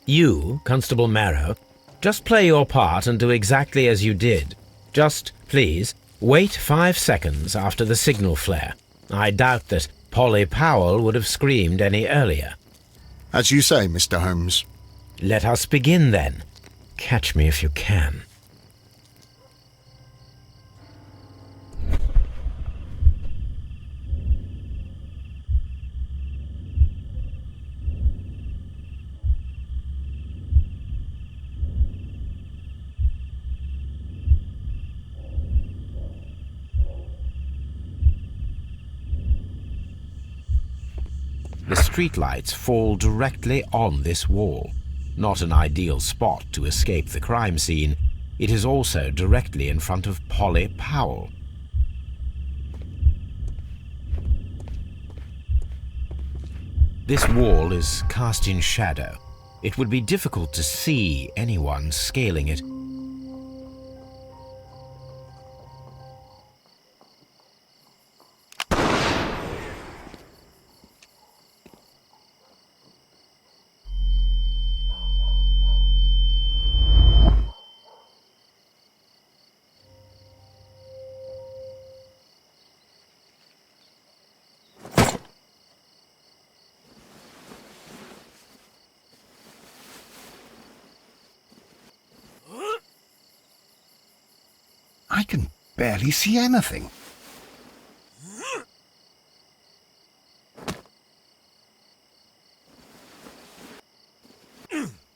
Speaker 2: You, Constable Marrow, just play your part and do exactly as you did. Just, please, wait 5 seconds after the signal flare. I doubt that Polly Powell would have screamed any earlier.
Speaker 4: As you say, Mr. Holmes.
Speaker 2: Let us begin then. Catch me if you can. The streetlights fall directly on this wall. Not an ideal spot to escape the crime scene, it is also directly in front of Polly Powell. This wall is cast in shadow. It would be difficult to see anyone scaling it.
Speaker 1: I can barely see anything.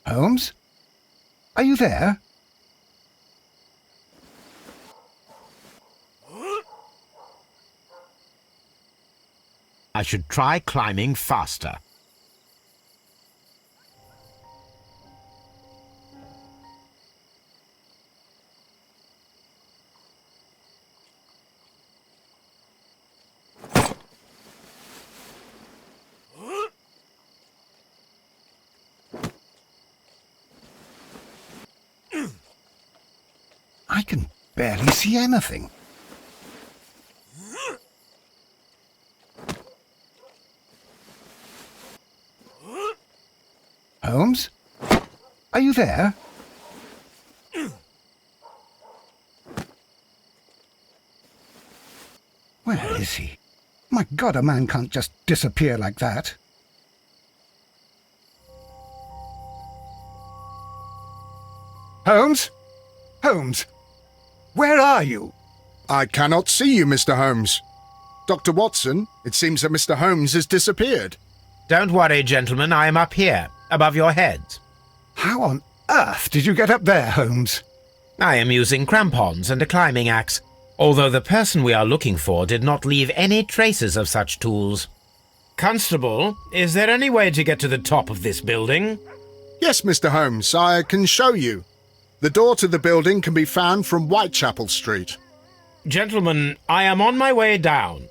Speaker 1: Holmes? Are you there?
Speaker 2: I should try climbing faster.
Speaker 1: I can barely see anything. Holmes? Are you there? Where is he? My God, a man can't just disappear like that. Holmes? Holmes? Where are you?
Speaker 4: I cannot see you, Mr. Holmes. Dr. Watson, it seems that Mr. Holmes has disappeared.
Speaker 2: Don't worry, gentlemen, I am up here, above your heads.
Speaker 1: How on earth did you get up there, Holmes?
Speaker 2: I am using crampons and a climbing axe, although the person we are looking for did not leave any traces of such tools. Constable, is there any way to get to the top of this building?
Speaker 4: Yes, Mr. Holmes, I can show you. The door to the building can be found from Whitechapel Street.
Speaker 2: Gentlemen, I am on my way down.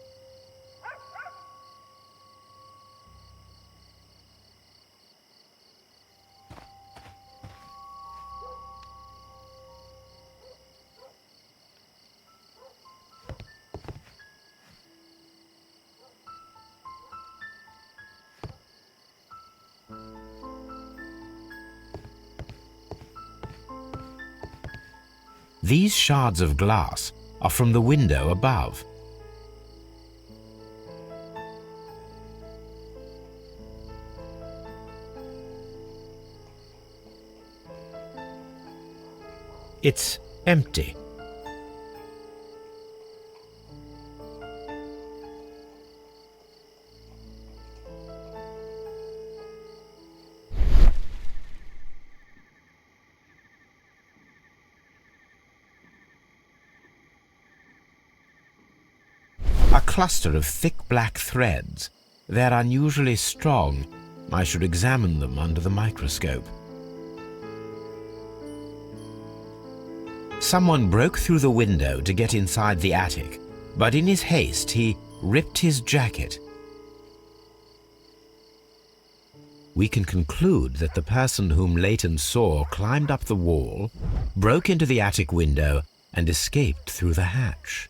Speaker 2: These shards of glass are from the window above. It's empty. A cluster of thick black threads. They're unusually strong. I should examine them under the microscope. Someone broke through the window to get inside the attic, but in his haste he ripped his jacket. We can conclude that the person whom Leighton saw climbed up the wall, broke into the attic window, and escaped through the hatch.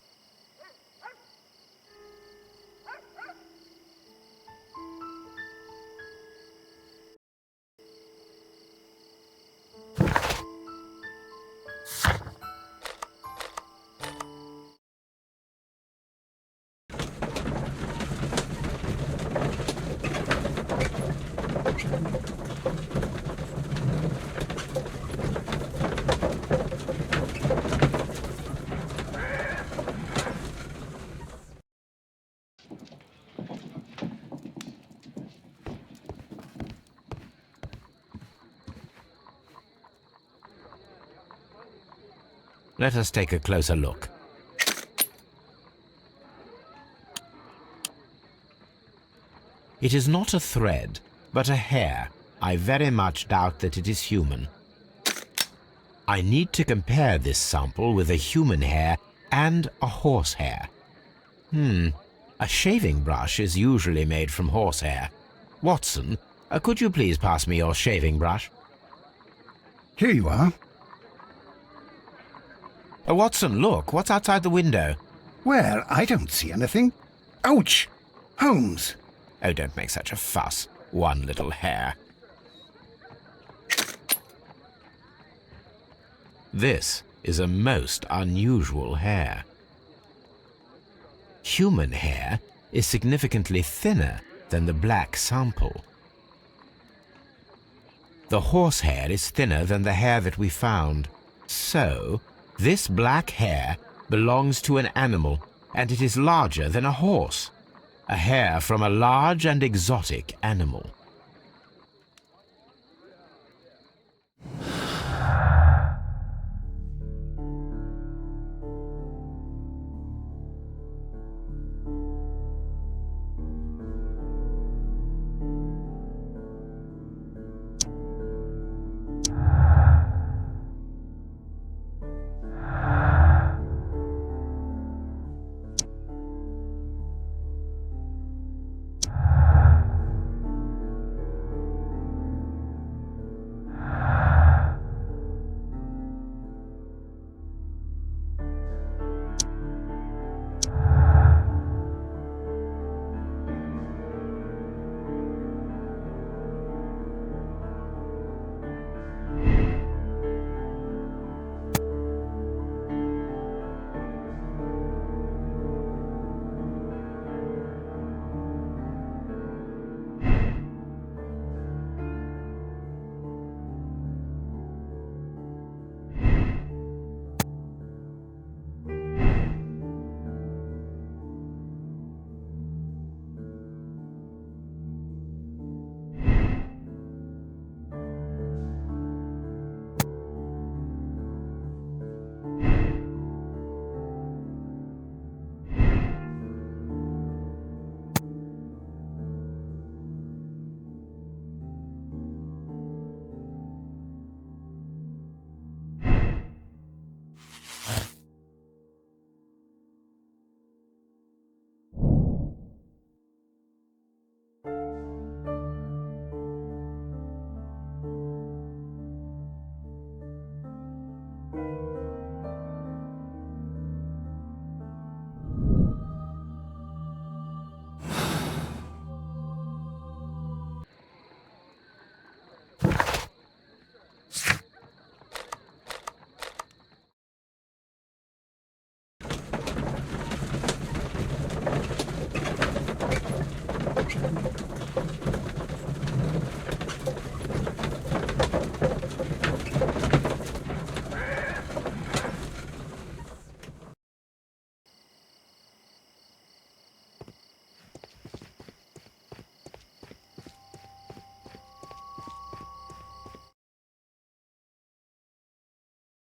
Speaker 2: Let us take a closer look. It is not a thread, but a hair. I very much doubt that it is human. I need to compare this sample with a human hair and a horse hair. A shaving brush is usually made from horsehair. Watson, could you please pass me your shaving brush?
Speaker 1: Here you are.
Speaker 2: Watson, look, what's outside the window?
Speaker 1: Well, I don't see anything. Ouch! Holmes!
Speaker 2: Oh, don't make such a fuss. One little hair. This is a most unusual hair. Human hair is significantly thinner than the black sample. The horse hair is thinner than the hair that we found. So, this black hair belongs to an animal, and it is larger than a horse. A hair from a large and exotic animal.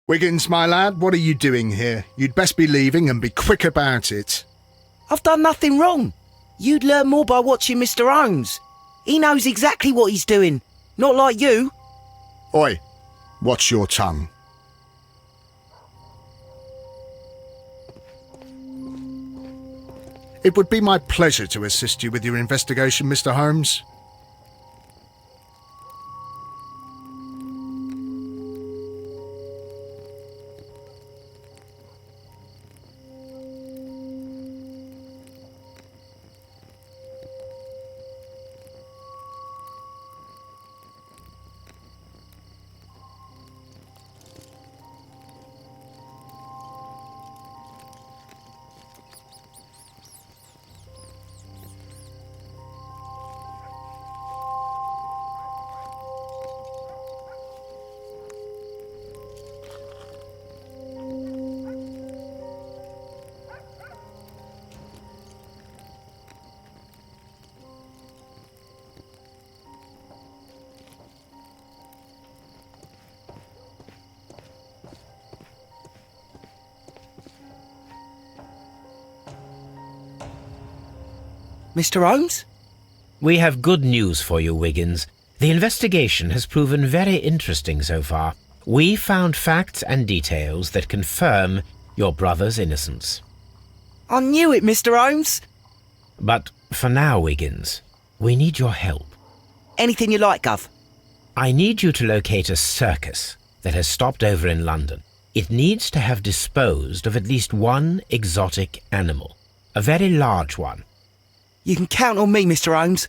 Speaker 4: Wiggins, my lad, what are you doing here? You'd best be leaving and be quick about it.
Speaker 3: I've done nothing wrong. You'd learn more by watching Mr. Holmes. He knows exactly what he's doing, not like you.
Speaker 4: Oi, watch your tongue. It would be my pleasure to assist you with your investigation, Mr. Holmes.
Speaker 3: Mr. Holmes?
Speaker 2: We have good news for you, Wiggins. The investigation has proven very interesting so far. We found facts and details that confirm your brother's innocence.
Speaker 3: I knew it, Mr. Holmes.
Speaker 2: But for now, Wiggins, we need your help.
Speaker 3: Anything you like, Gov.
Speaker 2: I need you to locate a circus that has stopped over in London. It needs to have disposed of at least one exotic animal, a very large one.
Speaker 3: You can count on me, Mr. Holmes.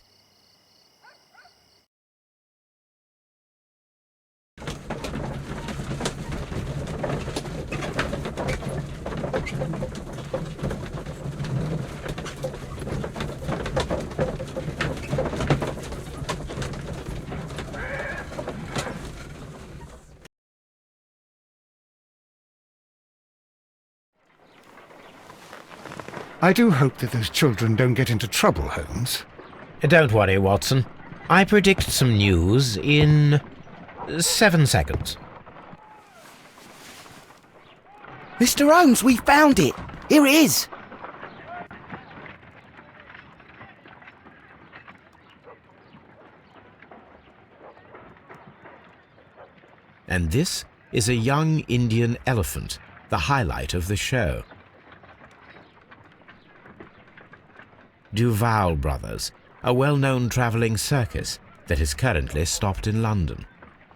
Speaker 1: I do hope that those children don't get into trouble, Holmes.
Speaker 2: Don't worry, Watson. I predict some news in 7 seconds.
Speaker 3: Mr. Holmes, we found it. Here it is.
Speaker 2: And this is a young Indian elephant, the highlight of the show. Duval Brothers, a well-known travelling circus that is currently stopped in London.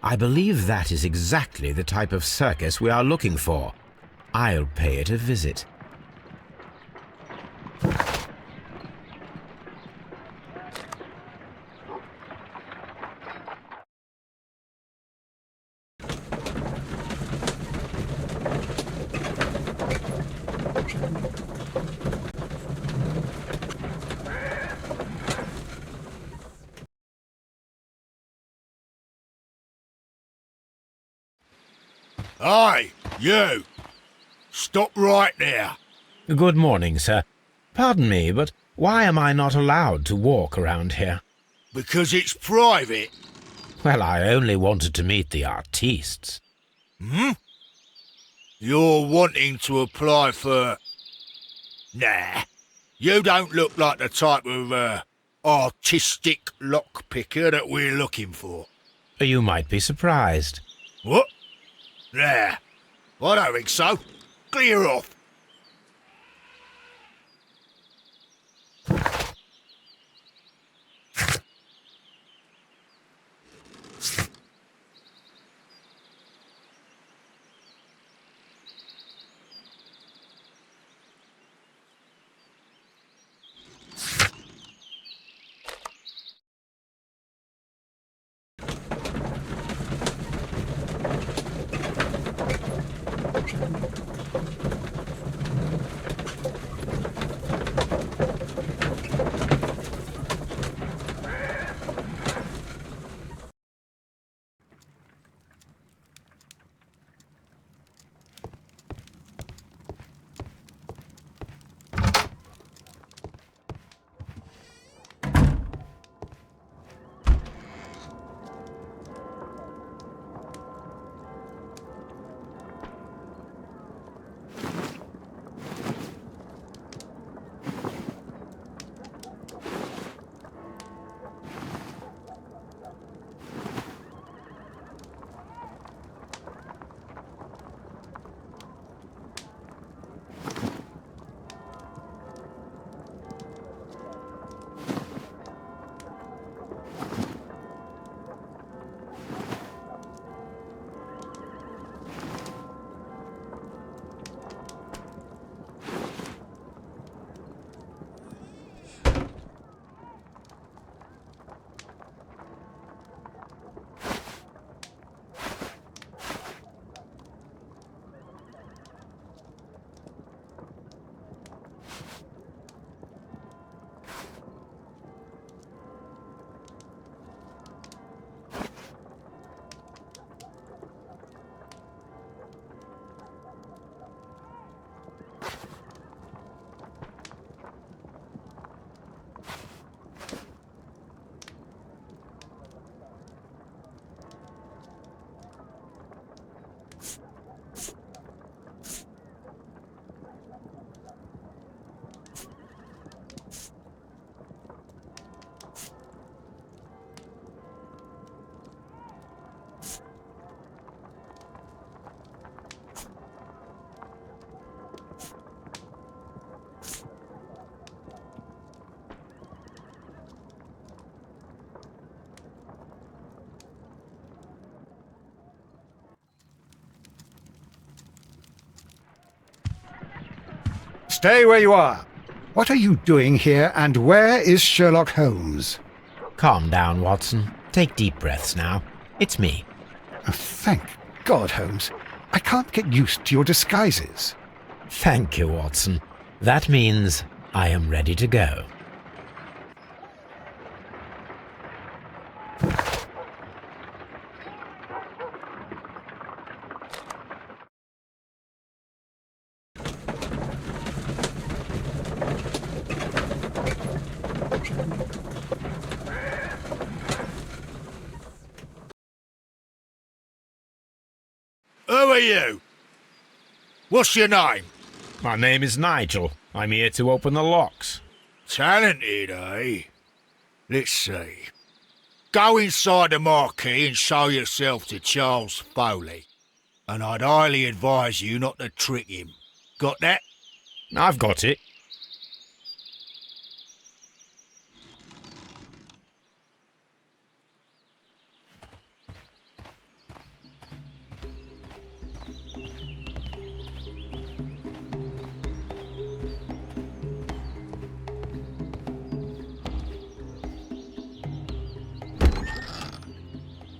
Speaker 2: I believe that is exactly the type of circus we are looking for. I'll pay it a visit.
Speaker 7: Hey, you! Stop right there.
Speaker 2: Good morning, sir. Pardon me, but why am I not allowed to walk around here?
Speaker 7: Because it's private.
Speaker 2: Well, I only wanted to meet the artistes.
Speaker 7: You're wanting to apply for... Nah, you don't look like the type of, artistic lockpicker that we're looking for.
Speaker 2: You might be surprised.
Speaker 7: What? Nah, I don't think so. Clear off.
Speaker 1: Stay where you are. What are you doing here, and where is Sherlock Holmes?
Speaker 2: Calm down, Watson. Take deep breaths now. It's me.
Speaker 1: Oh, thank God, Holmes. I can't get used to your disguises.
Speaker 2: Thank you, Watson. That means I am ready to go.
Speaker 7: Who are you? What's your name?
Speaker 2: My name is Nigel. I'm here to open the locks.
Speaker 7: Talented, eh? Let's see. Go inside the marquee and show yourself to Charles Foley. And I'd highly advise you not to trick him. Got that?
Speaker 2: I've got it.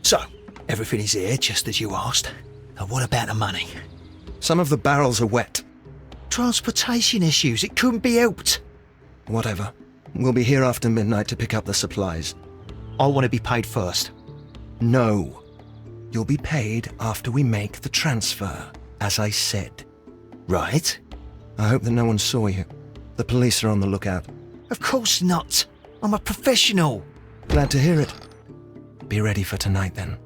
Speaker 9: So, everything is here, just as you asked. And what about the money? Some of the barrels are wet. Transportation issues, it couldn't be helped. Whatever. We'll be here after midnight to pick up the supplies. I want to be paid first. No. You'll be paid after we make the transfer, as I said. Right? I hope that no one saw you. The police are on the lookout. Of course not. I'm a professional. Glad to hear it. Be ready for tonight, then.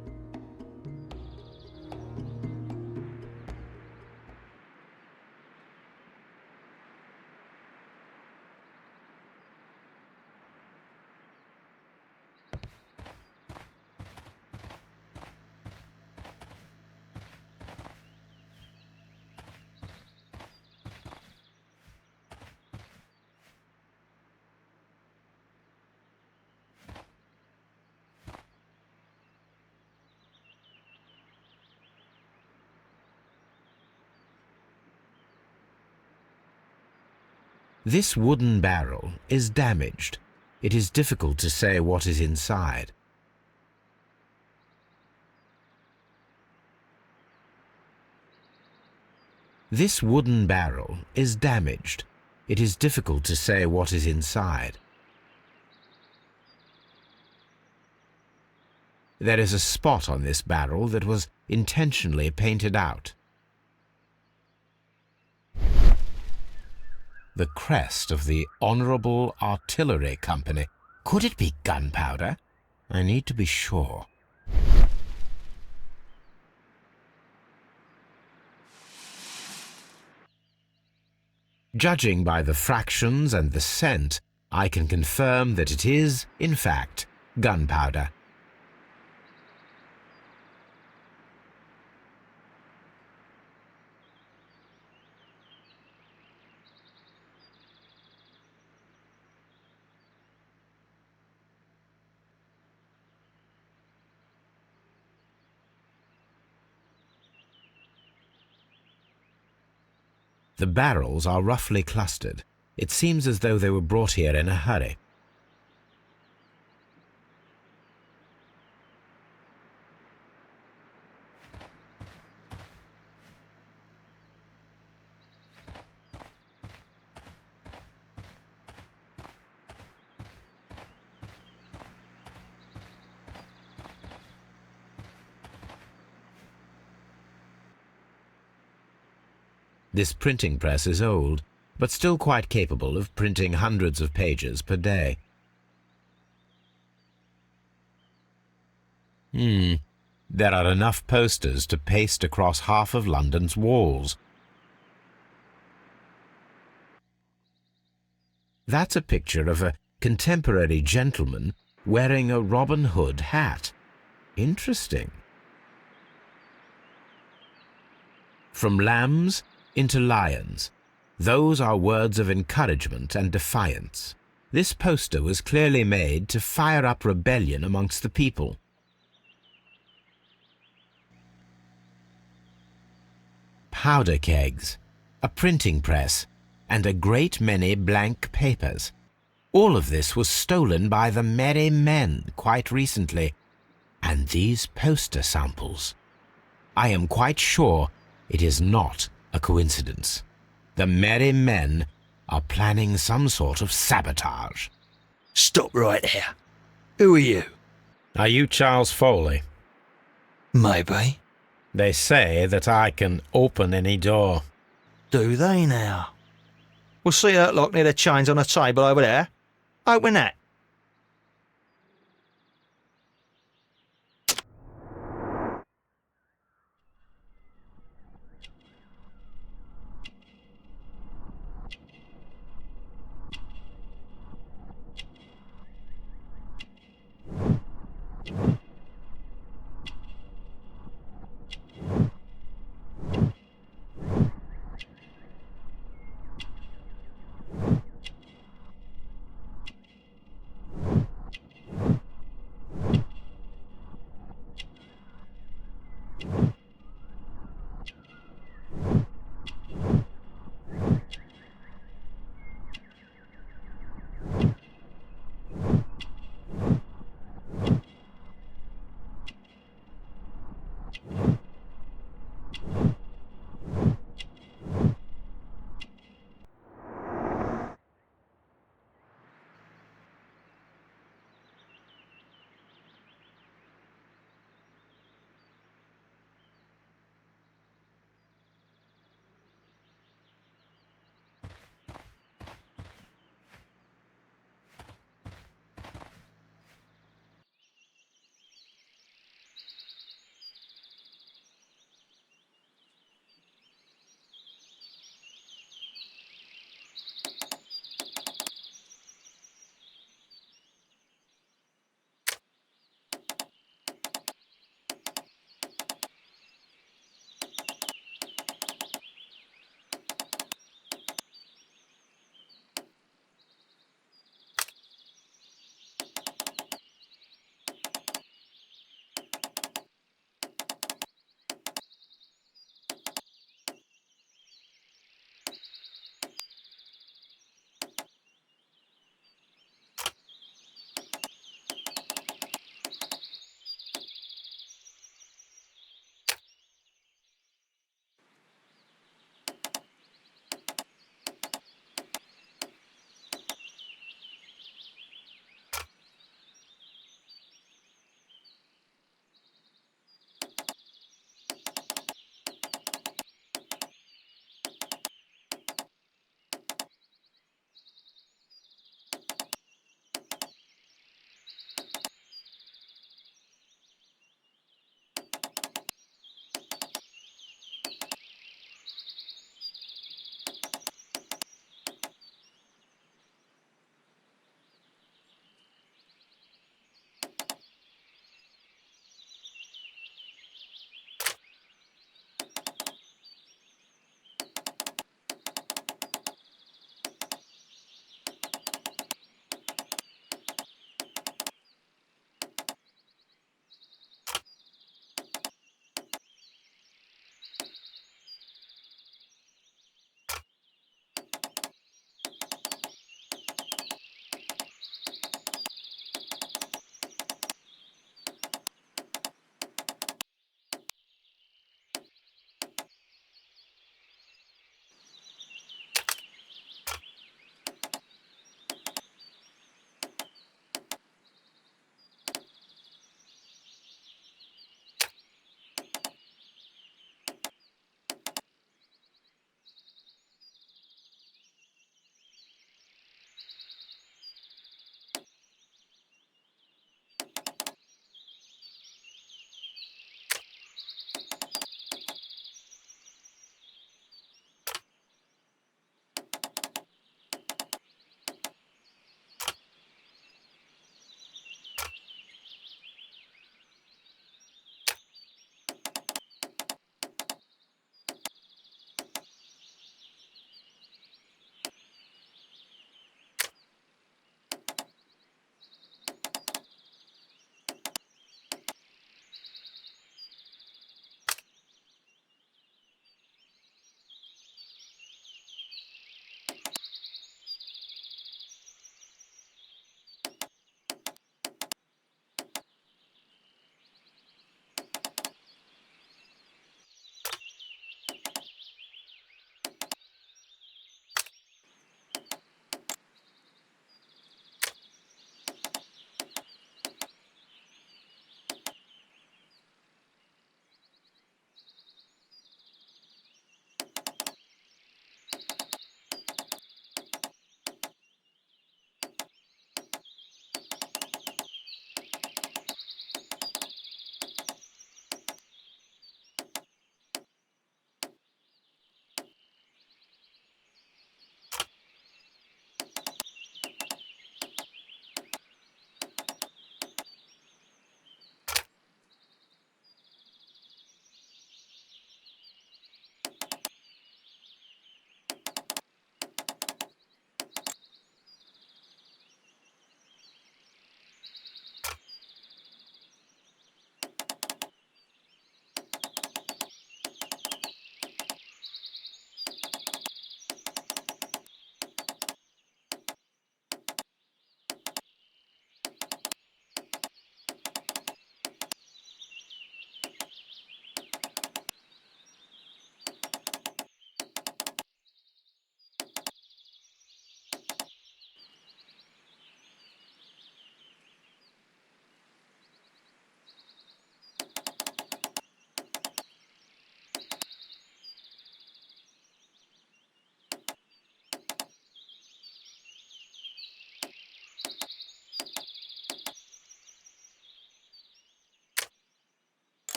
Speaker 2: This wooden barrel is damaged. It is difficult to say what is inside. This wooden barrel is damaged. It is difficult to say what is inside. There is a spot on this barrel that was intentionally painted out. The crest of the Honourable Artillery Company. Could it be gunpowder? I need to be sure. Judging by the fractions and the scent, I can confirm that it is, in fact, gunpowder. The barrels are roughly clustered. It seems as though they were brought here in a hurry. This printing press is old, but still quite capable of printing hundreds of pages per day. There are enough posters to paste across half of London's walls. That's a picture of a contemporary gentleman wearing a Robin Hood hat. Interesting. From lambs into lions. Those are words of encouragement and defiance. This poster was clearly made to fire up rebellion amongst the people. Powder kegs, a printing press, and a great many blank papers. All of this was stolen by the Merry Men quite recently, and these poster samples. I am quite sure it is not a coincidence. The Merry Men are planning some sort of sabotage.
Speaker 9: Stop right there. Who are you?
Speaker 2: Are you Charles Foley?
Speaker 9: Maybe.
Speaker 2: They say that I can open any door.
Speaker 9: Do they now? We'll see that lock near the chains on the table over there. Open that.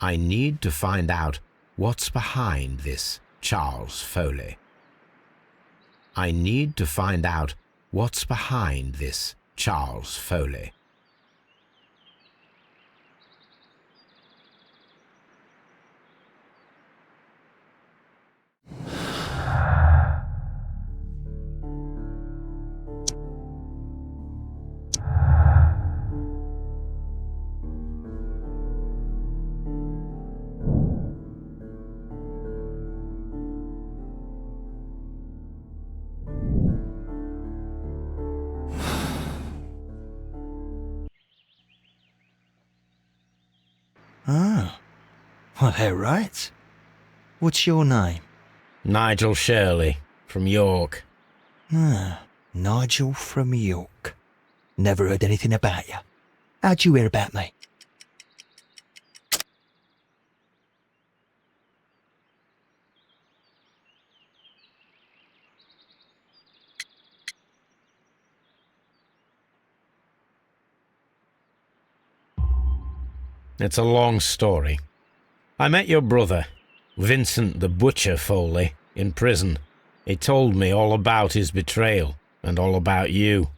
Speaker 2: I need to find out what's behind this Charles Foley. I need to find out what's behind this Charles Foley.
Speaker 9: Ah, well, they're right. What's your name?
Speaker 2: Nigel Shirley, from York.
Speaker 9: Ah, Nigel from York. Never heard anything about you. How'd you hear about me?
Speaker 2: It's a long story. I met your brother, Vincent the Butcher Foley, in prison. He told me all about his betrayal and all about you.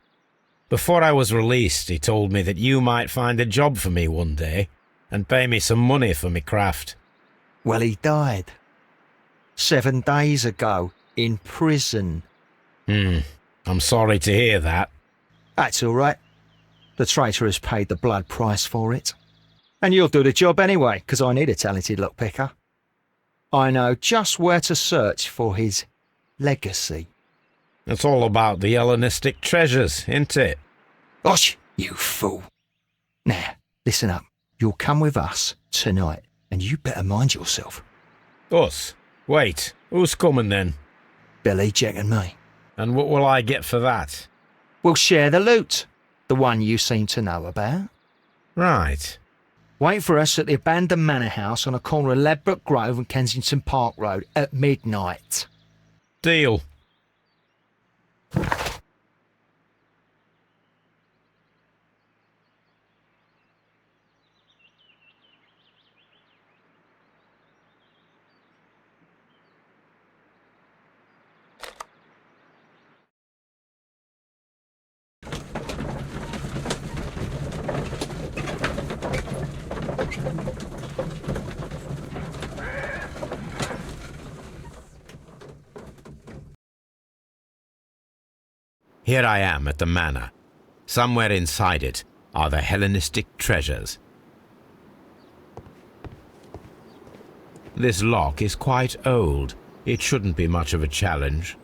Speaker 2: Before I was released, he told me that you might find a job for me one day and pay me some money for me craft.
Speaker 9: Well, he died 7 days ago in prison.
Speaker 2: I'm sorry to hear that.
Speaker 9: That's all right. The traitor has paid the blood price for it. And you'll do the job anyway, because I need a talented lockpicker. I know just where to search for his legacy.
Speaker 2: It's all about the Hellenistic treasures, isn't it?
Speaker 9: Osh, you fool. Now, listen up. You'll come with us tonight, and you better mind yourself.
Speaker 2: Us? Wait, who's coming then?
Speaker 9: Billy, Jack and me.
Speaker 2: And what will I get for that?
Speaker 9: We'll share the loot. The one you seem to know about.
Speaker 2: Right.
Speaker 9: Wait for us at the abandoned manor house on a corner of Ladbroke Grove and Kensington Park Road at midnight.
Speaker 2: Deal. Here I am at the manor. Somewhere inside it are the Hellenistic treasures. This lock is quite old. It shouldn't be much of a challenge.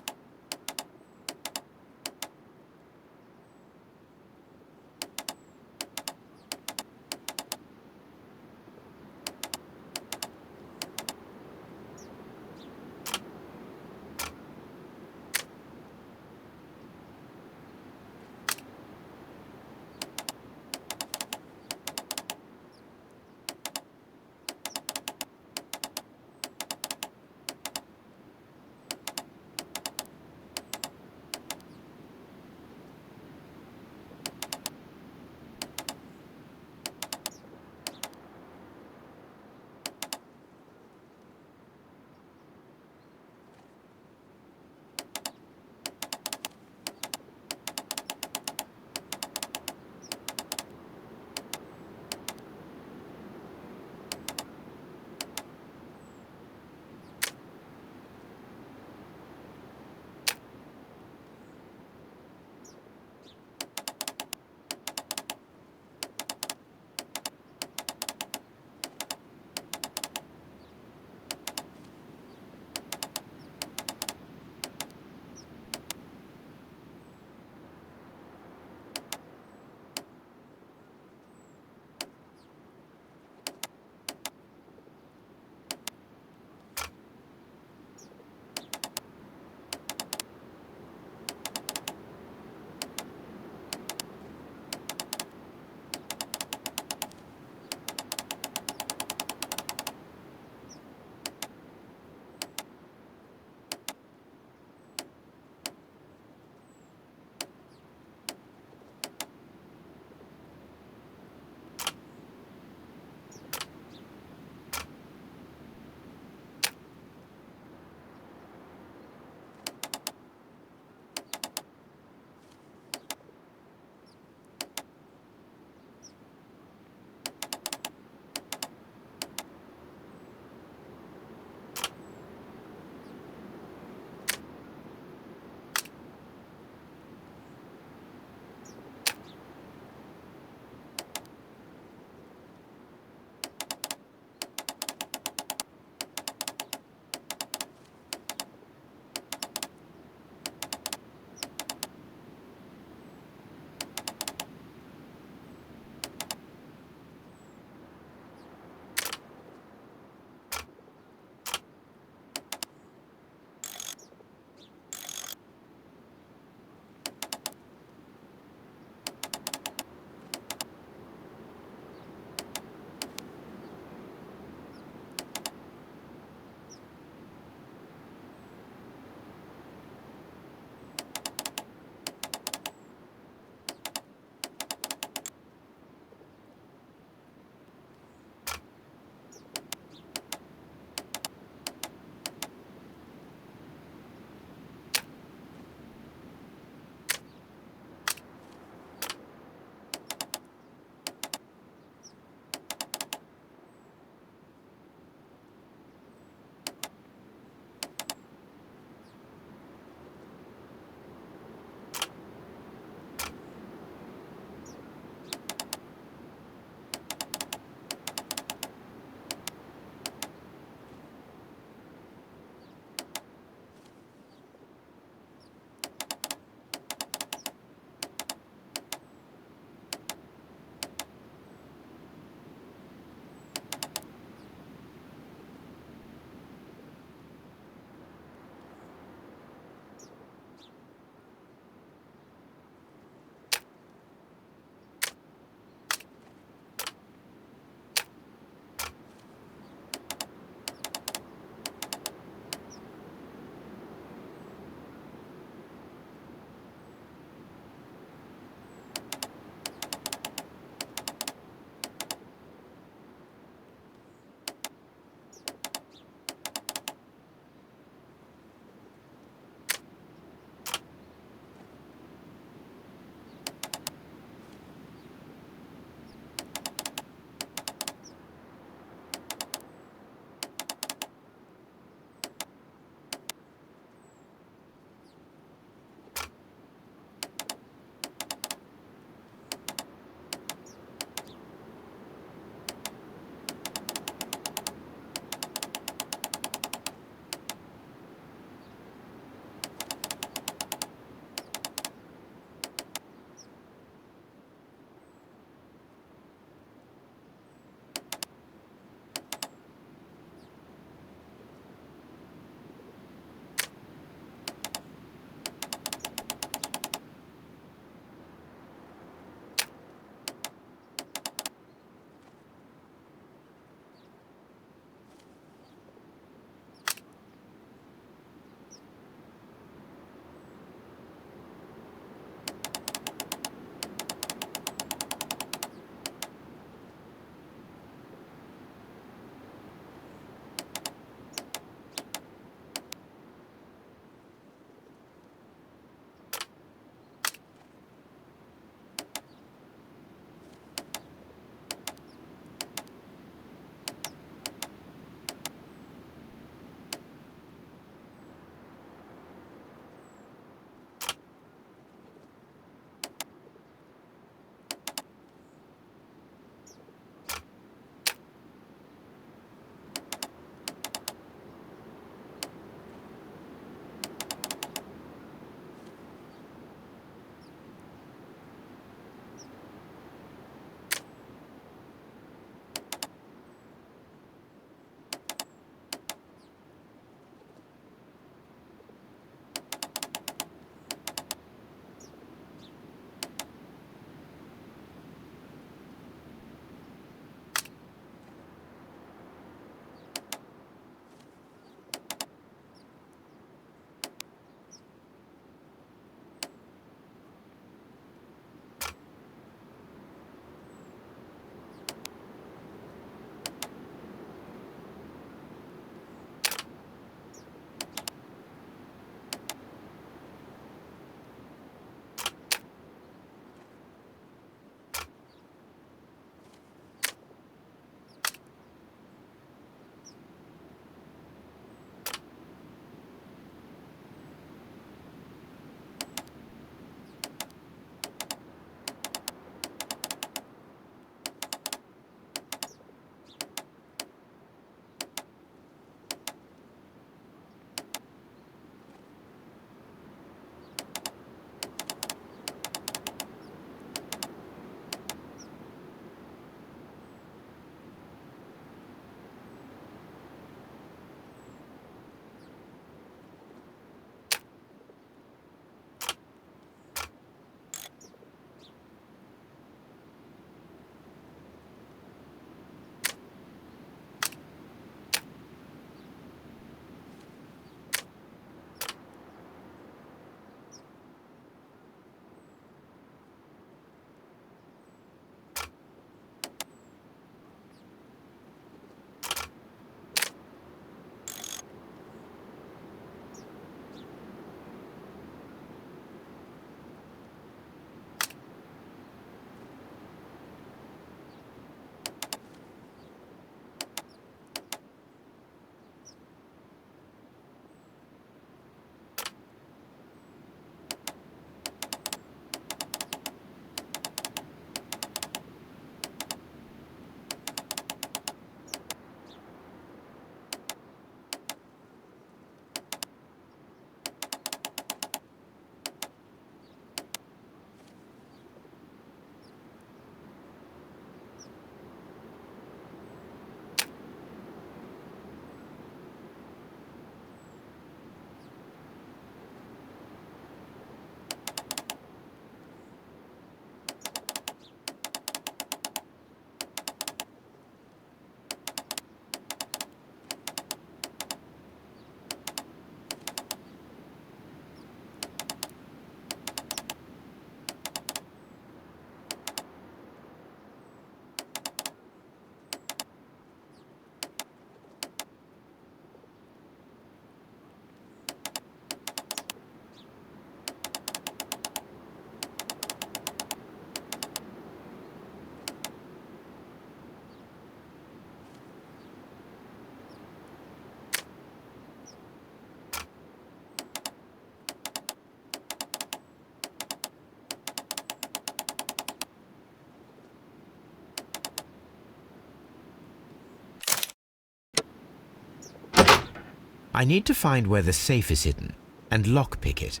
Speaker 2: I need to find where the safe is hidden and lockpick it.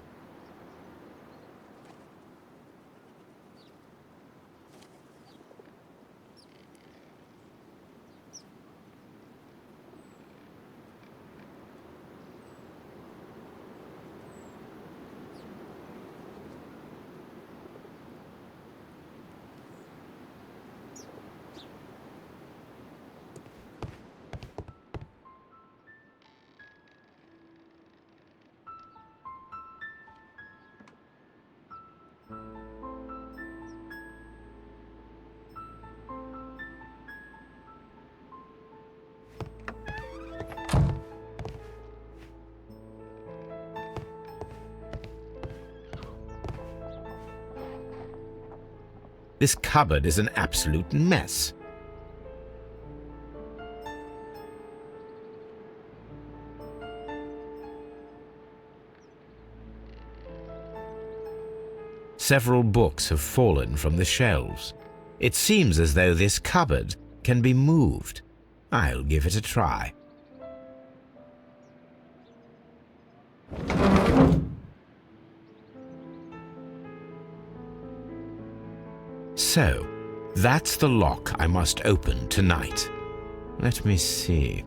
Speaker 2: This cupboard is an absolute mess. Several books have fallen from the shelves. It seems as though this cupboard can be moved. I'll give it a try. So, that's the lock I must open tonight. Let me see.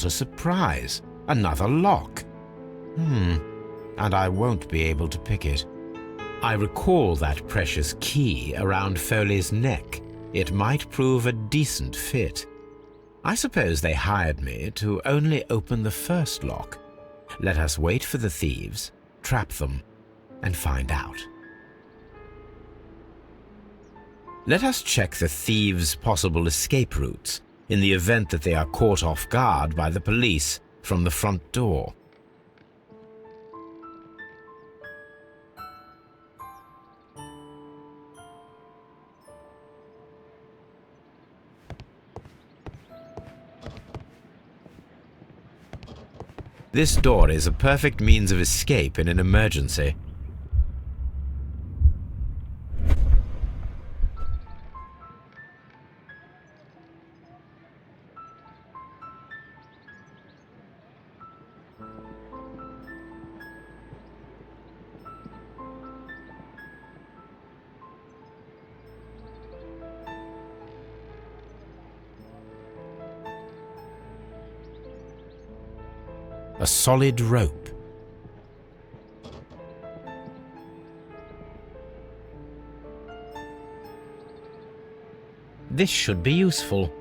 Speaker 2: What a surprise! Another lock. And I won't be able to pick it. I recall that precious key around Foley's neck. It might prove a decent fit. I suppose they hired me to only open the first lock. Let us wait for the thieves, trap them, and find out. Let us check the thieves' possible escape routes in the event that they are caught off guard by the police from the front door. This door is a perfect means of escape in an emergency. A solid rope. This should be useful.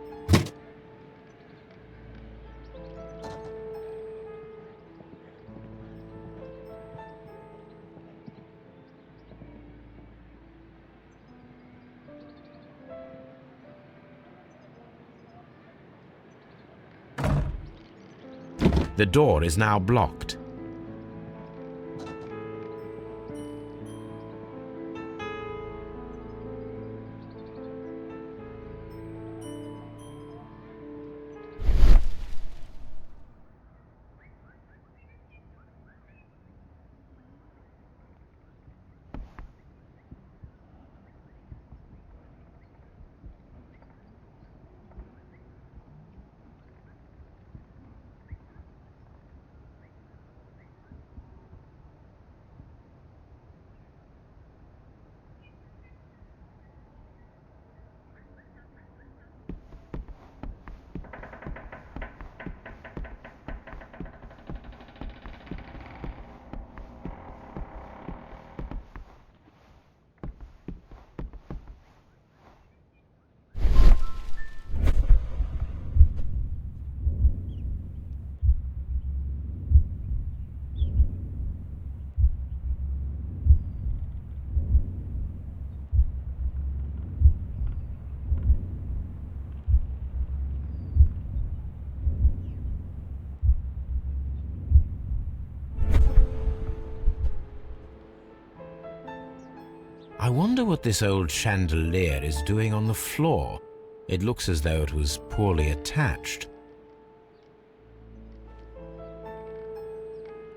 Speaker 2: The door is now blocked. I wonder what this old chandelier is doing on the floor. It looks as though it was poorly attached.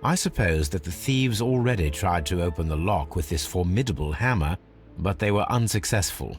Speaker 2: I suppose that the thieves already tried to open the lock with this formidable hammer, but they were unsuccessful.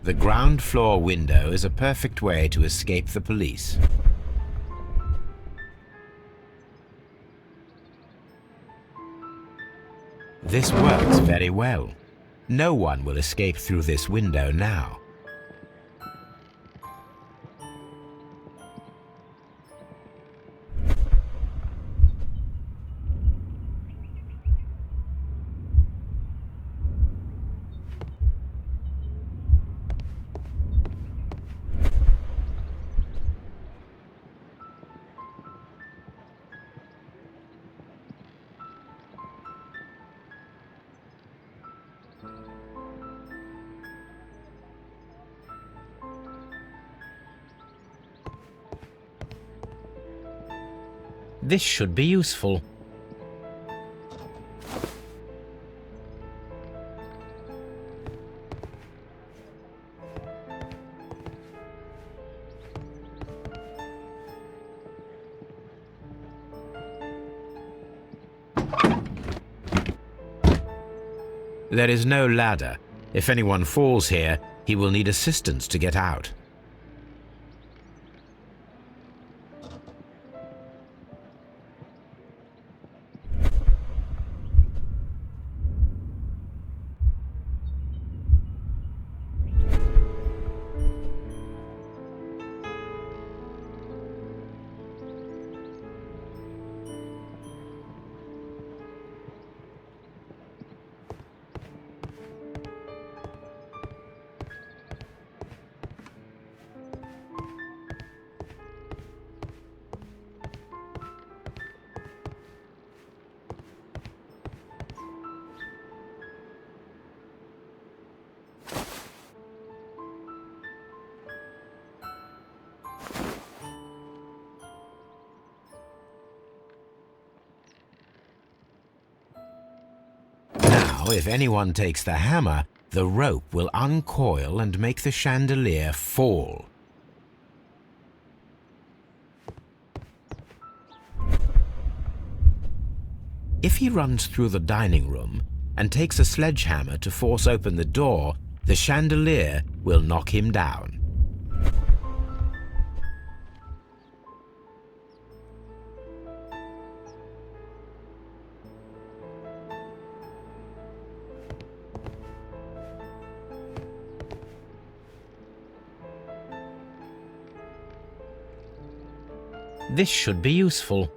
Speaker 2: The ground floor window is a perfect way to escape the police. This works very well. No one will escape through this window now. This should be useful. There is no ladder. If anyone falls here, he will need assistance to get out. Now, if anyone takes the hammer, the rope will uncoil and make the chandelier fall. If he runs through the dining room and takes a sledgehammer to force open the door, the chandelier will knock him down. This should be useful.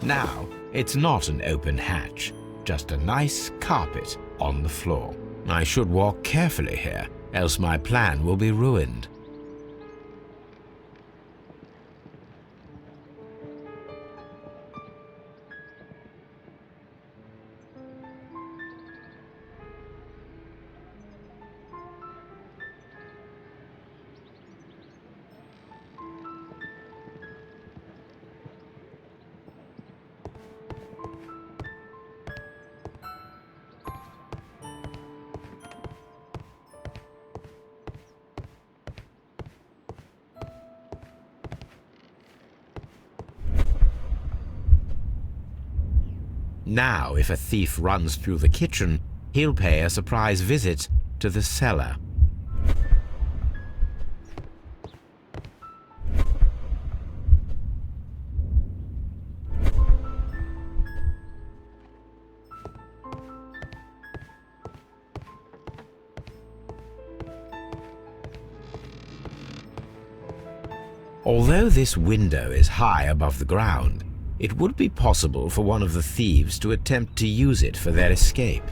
Speaker 2: Now, it's not an open hatch, just a nice carpet on the floor. I should walk carefully here, else my plan will be ruined. Now, if a thief runs through the kitchen, he'll pay a surprise visit to the cellar. Although this window is high above the ground, it would be possible for one of the thieves to attempt to use it for their escape.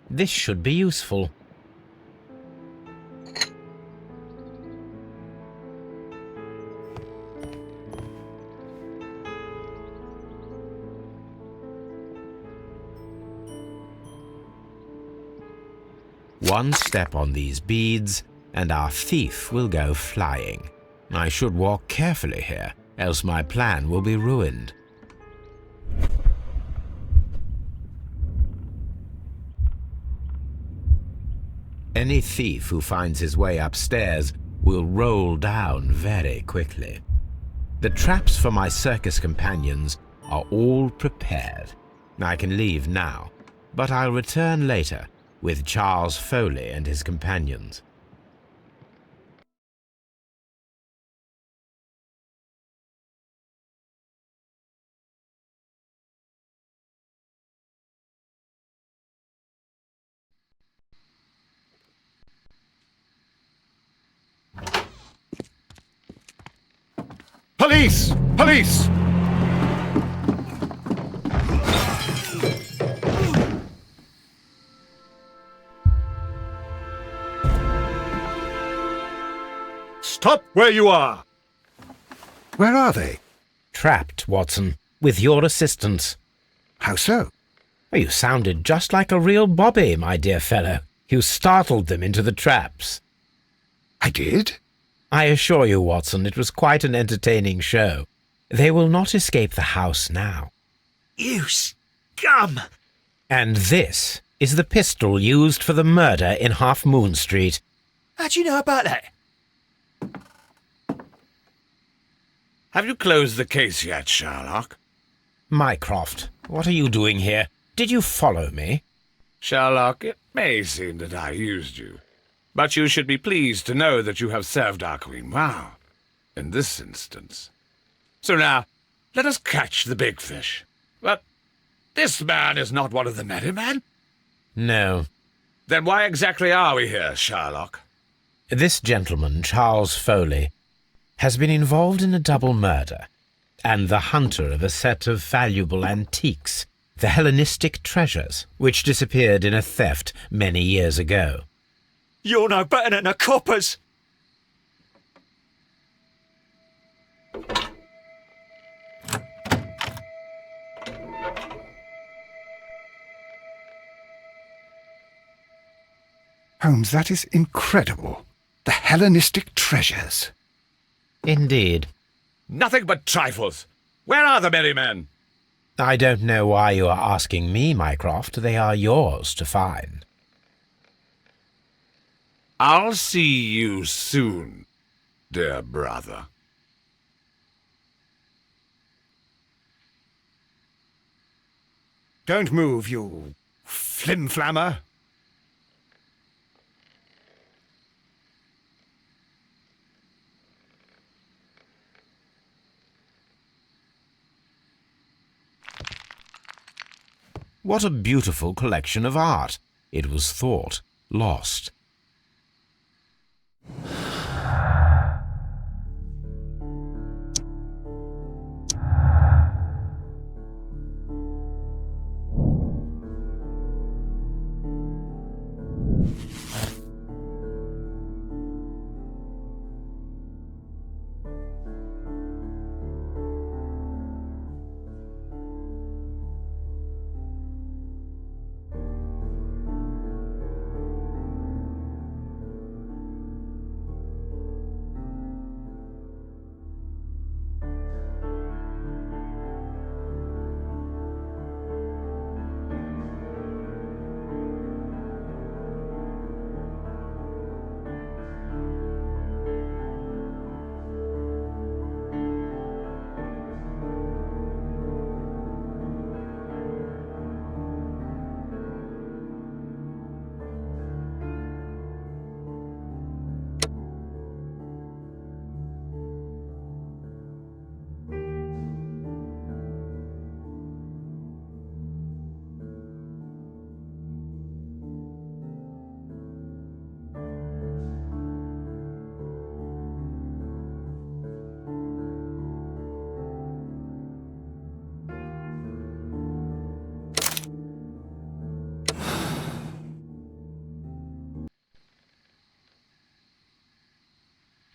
Speaker 2: This should be useful. One step on these beads, and our thief will go flying. I should walk carefully here, else my plan will be ruined. Any thief who finds his way upstairs will roll down very quickly. The traps for my circus companions are all prepared. I can leave now, but I'll return later with Charles Foley and his companions.
Speaker 1: Police! Police!
Speaker 10: Stop where you are!
Speaker 1: Where are they?
Speaker 2: Trapped, Watson, with your assistance.
Speaker 1: How so?
Speaker 2: You sounded just like a real bobby, my dear fellow. You startled them into the traps.
Speaker 1: I did?
Speaker 2: I assure you, Watson, it was quite an entertaining show. They will not escape the house now.
Speaker 3: You scum!
Speaker 2: And this is the pistol used for the murder in Half Moon Street.
Speaker 3: How'd you know about that?
Speaker 10: Have you closed the case yet, Sherlock?
Speaker 2: Mycroft, what are you doing here? Did you follow me?
Speaker 10: Sherlock, it may seem that I used you, but you should be pleased to know that you have served our Queen well, in this instance. So now, let us catch the big fish. But this man is not one of the merry men?
Speaker 2: No.
Speaker 10: Then why exactly are we here, Sherlock?
Speaker 2: This gentleman, Charles Foley, has been involved in a double murder, and the hunter of a set of valuable antiques, the Hellenistic treasures, which disappeared in a theft many years ago.
Speaker 3: You're no better than the coppers!
Speaker 1: Holmes, that is incredible. The Hellenistic treasures.
Speaker 2: Indeed.
Speaker 10: Nothing but trifles. Where are the merry men?
Speaker 2: I don't know why you are asking me, Mycroft. They are yours to find.
Speaker 10: I'll see you soon, dear brother.
Speaker 1: Don't move, you flim-flammer.
Speaker 2: What a beautiful collection of art. It was thought lost.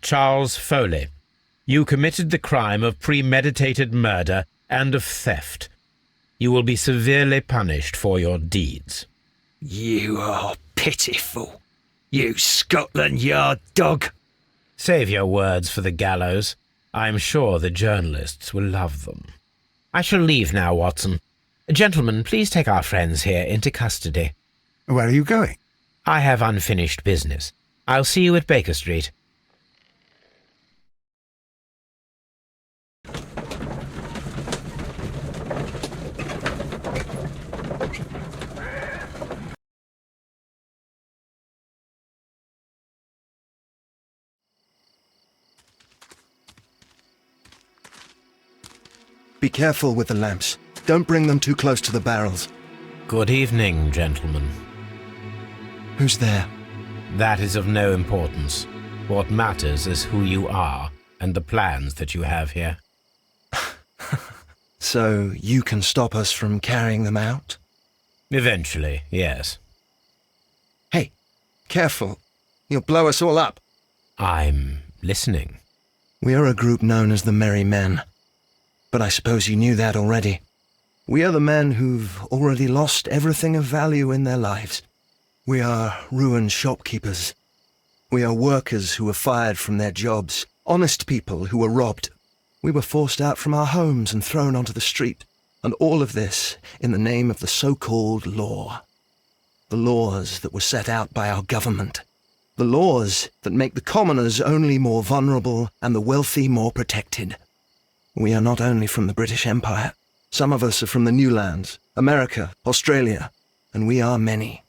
Speaker 2: Charles Foley, you committed the crime of premeditated murder and of theft. You will be severely punished for your deeds.
Speaker 3: You are pitiful, you Scotland Yard dog.
Speaker 2: Save your words for the gallows. I'm sure the journalists will love them. I shall leave now, Watson. Gentlemen, please take our friends here into custody.
Speaker 1: Where are you going?
Speaker 2: I have unfinished business. I'll see you at Baker Street.
Speaker 9: Be careful with the lamps. Don't bring them too close to the barrels.
Speaker 2: Good evening, gentlemen.
Speaker 9: Who's there?
Speaker 2: That is of no importance. What matters is who you are and the plans that you have here.
Speaker 9: So you can stop us from carrying them out?
Speaker 2: Eventually, yes.
Speaker 9: Hey, careful. You'll blow us all up.
Speaker 2: I'm listening.
Speaker 9: We are a group known as the Merry Men. But I suppose you knew that already. We are the men who've already lost everything of value in their lives. We are ruined shopkeepers. We are workers who were fired from their jobs, honest people who were robbed. We were forced out from our homes and thrown onto the street, and all of this in the name of the so-called law. The laws that were set out by our government. The laws that make the commoners only more vulnerable and the wealthy more protected. We are not only from the British Empire. Some of us are from the New Lands, America, Australia, and we are many.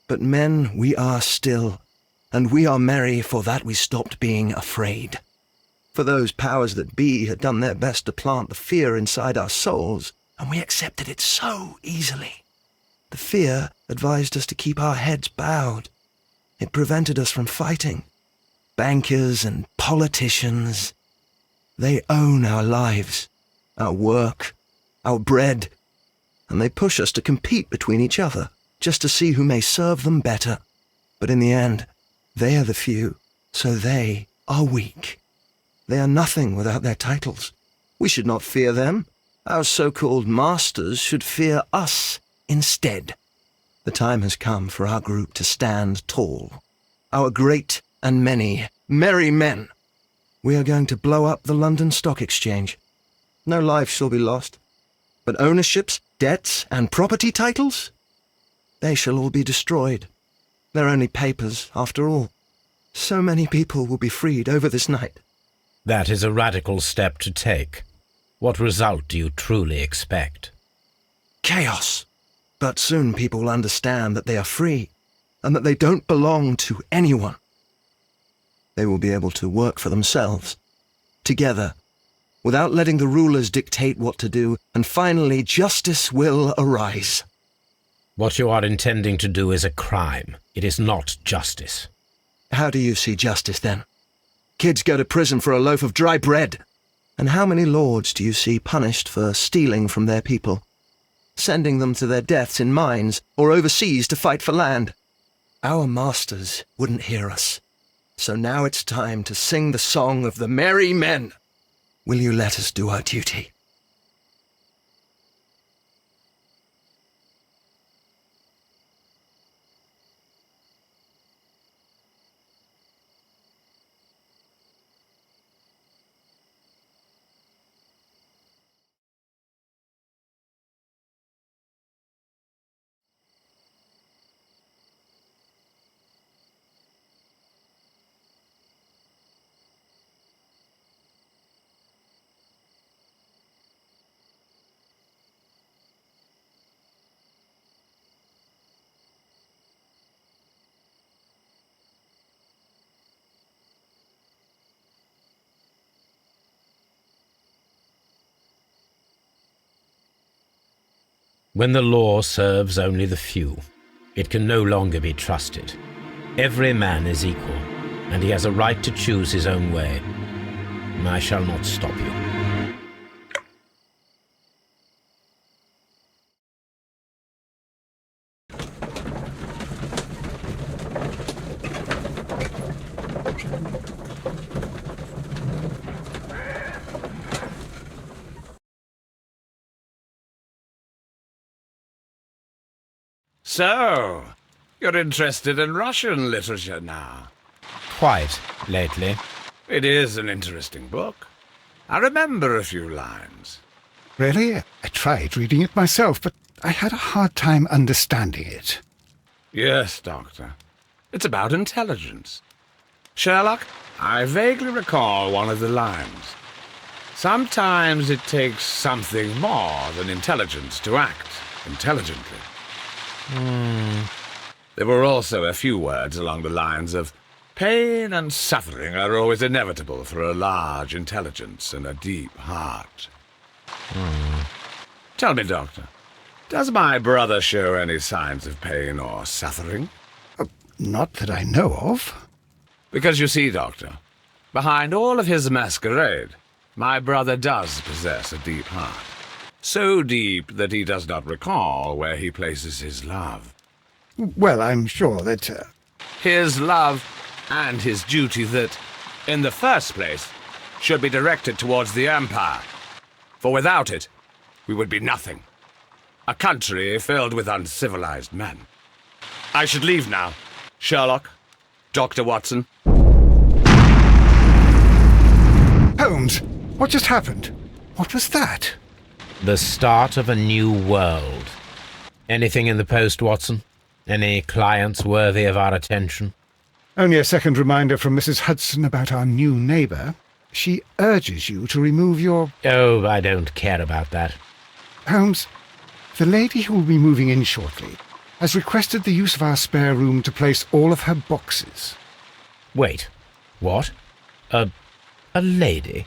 Speaker 9: But men we are still, and we are merry for that we stopped being afraid. For those powers that be had done their best to plant the fear inside our souls, and we accepted it so easily. The fear advised us to keep our heads bowed. It prevented us from fighting. Bankers and politicians, they own our lives, our work, our bread, and they push us to compete between each other, just to see who may serve them better. But in the end, they are the few, so they are weak. They are nothing without their titles. We should not fear them. Our so-called masters should fear us instead. The time has come for our group to stand tall. Our great and many merry men. We are going to blow up the London Stock Exchange. No life shall be lost. But ownerships, debts, and property titles? They shall all be destroyed. They're only papers, after all. So many people will be freed over this night.
Speaker 2: That is a radical step to take. What result do you truly expect?
Speaker 9: Chaos. But soon people will understand that they are free, and that they don't belong to anyone. They will be able to work for themselves, together, without letting the rulers dictate what to do, and finally justice will arise.
Speaker 2: What you are intending to do is a crime. It is not justice.
Speaker 9: How do you see justice, then? Kids go to prison for a loaf of dry bread. And how many lords do you see punished for stealing from their people, sending them to their deaths in mines or overseas to fight for land? Our masters wouldn't hear us. So now it's time to sing the song of the merry men. Will you let us do our duty?
Speaker 2: When the law serves only the few, it can no longer be trusted. Every man is equal, and he has a right to choose his own way. I shall not stop you.
Speaker 10: So, you're interested in Russian literature now?
Speaker 2: Quite, lately.
Speaker 10: It is an interesting book. I remember a few lines.
Speaker 1: Really? I tried reading it myself, but I had a hard time understanding it.
Speaker 10: Yes, Doctor. It's about intelligence. Sherlock, I vaguely recall one of the lines. Sometimes it takes something more than intelligence to act intelligently. There were also a few words along the lines of, pain and suffering are always inevitable for a large intelligence and a deep heart. Tell me, Doctor, does my brother show any signs of pain or suffering?
Speaker 1: Not that I know of.
Speaker 10: Because you see, Doctor, behind all of his masquerade, my brother does possess a deep heart. So deep that he does not recall where he places his love.
Speaker 1: Well, I'm sure that...
Speaker 10: His love and his duty that, in the first place, should be directed towards the Empire. For without it, we would be nothing. A country filled with uncivilized men. I should leave now. Sherlock, Dr. Watson.
Speaker 1: Holmes, what just happened? What was that?
Speaker 2: The start of a new world. Anything in the post, Watson? Any clients worthy of our attention?
Speaker 1: Only a second reminder from Mrs. Hudson about our new neighbour. She urges you to remove your...
Speaker 2: Oh, I don't care about that.
Speaker 1: Holmes, the lady who will be moving in shortly has requested the use of our spare room to place all of her boxes.
Speaker 2: Wait, what? A lady?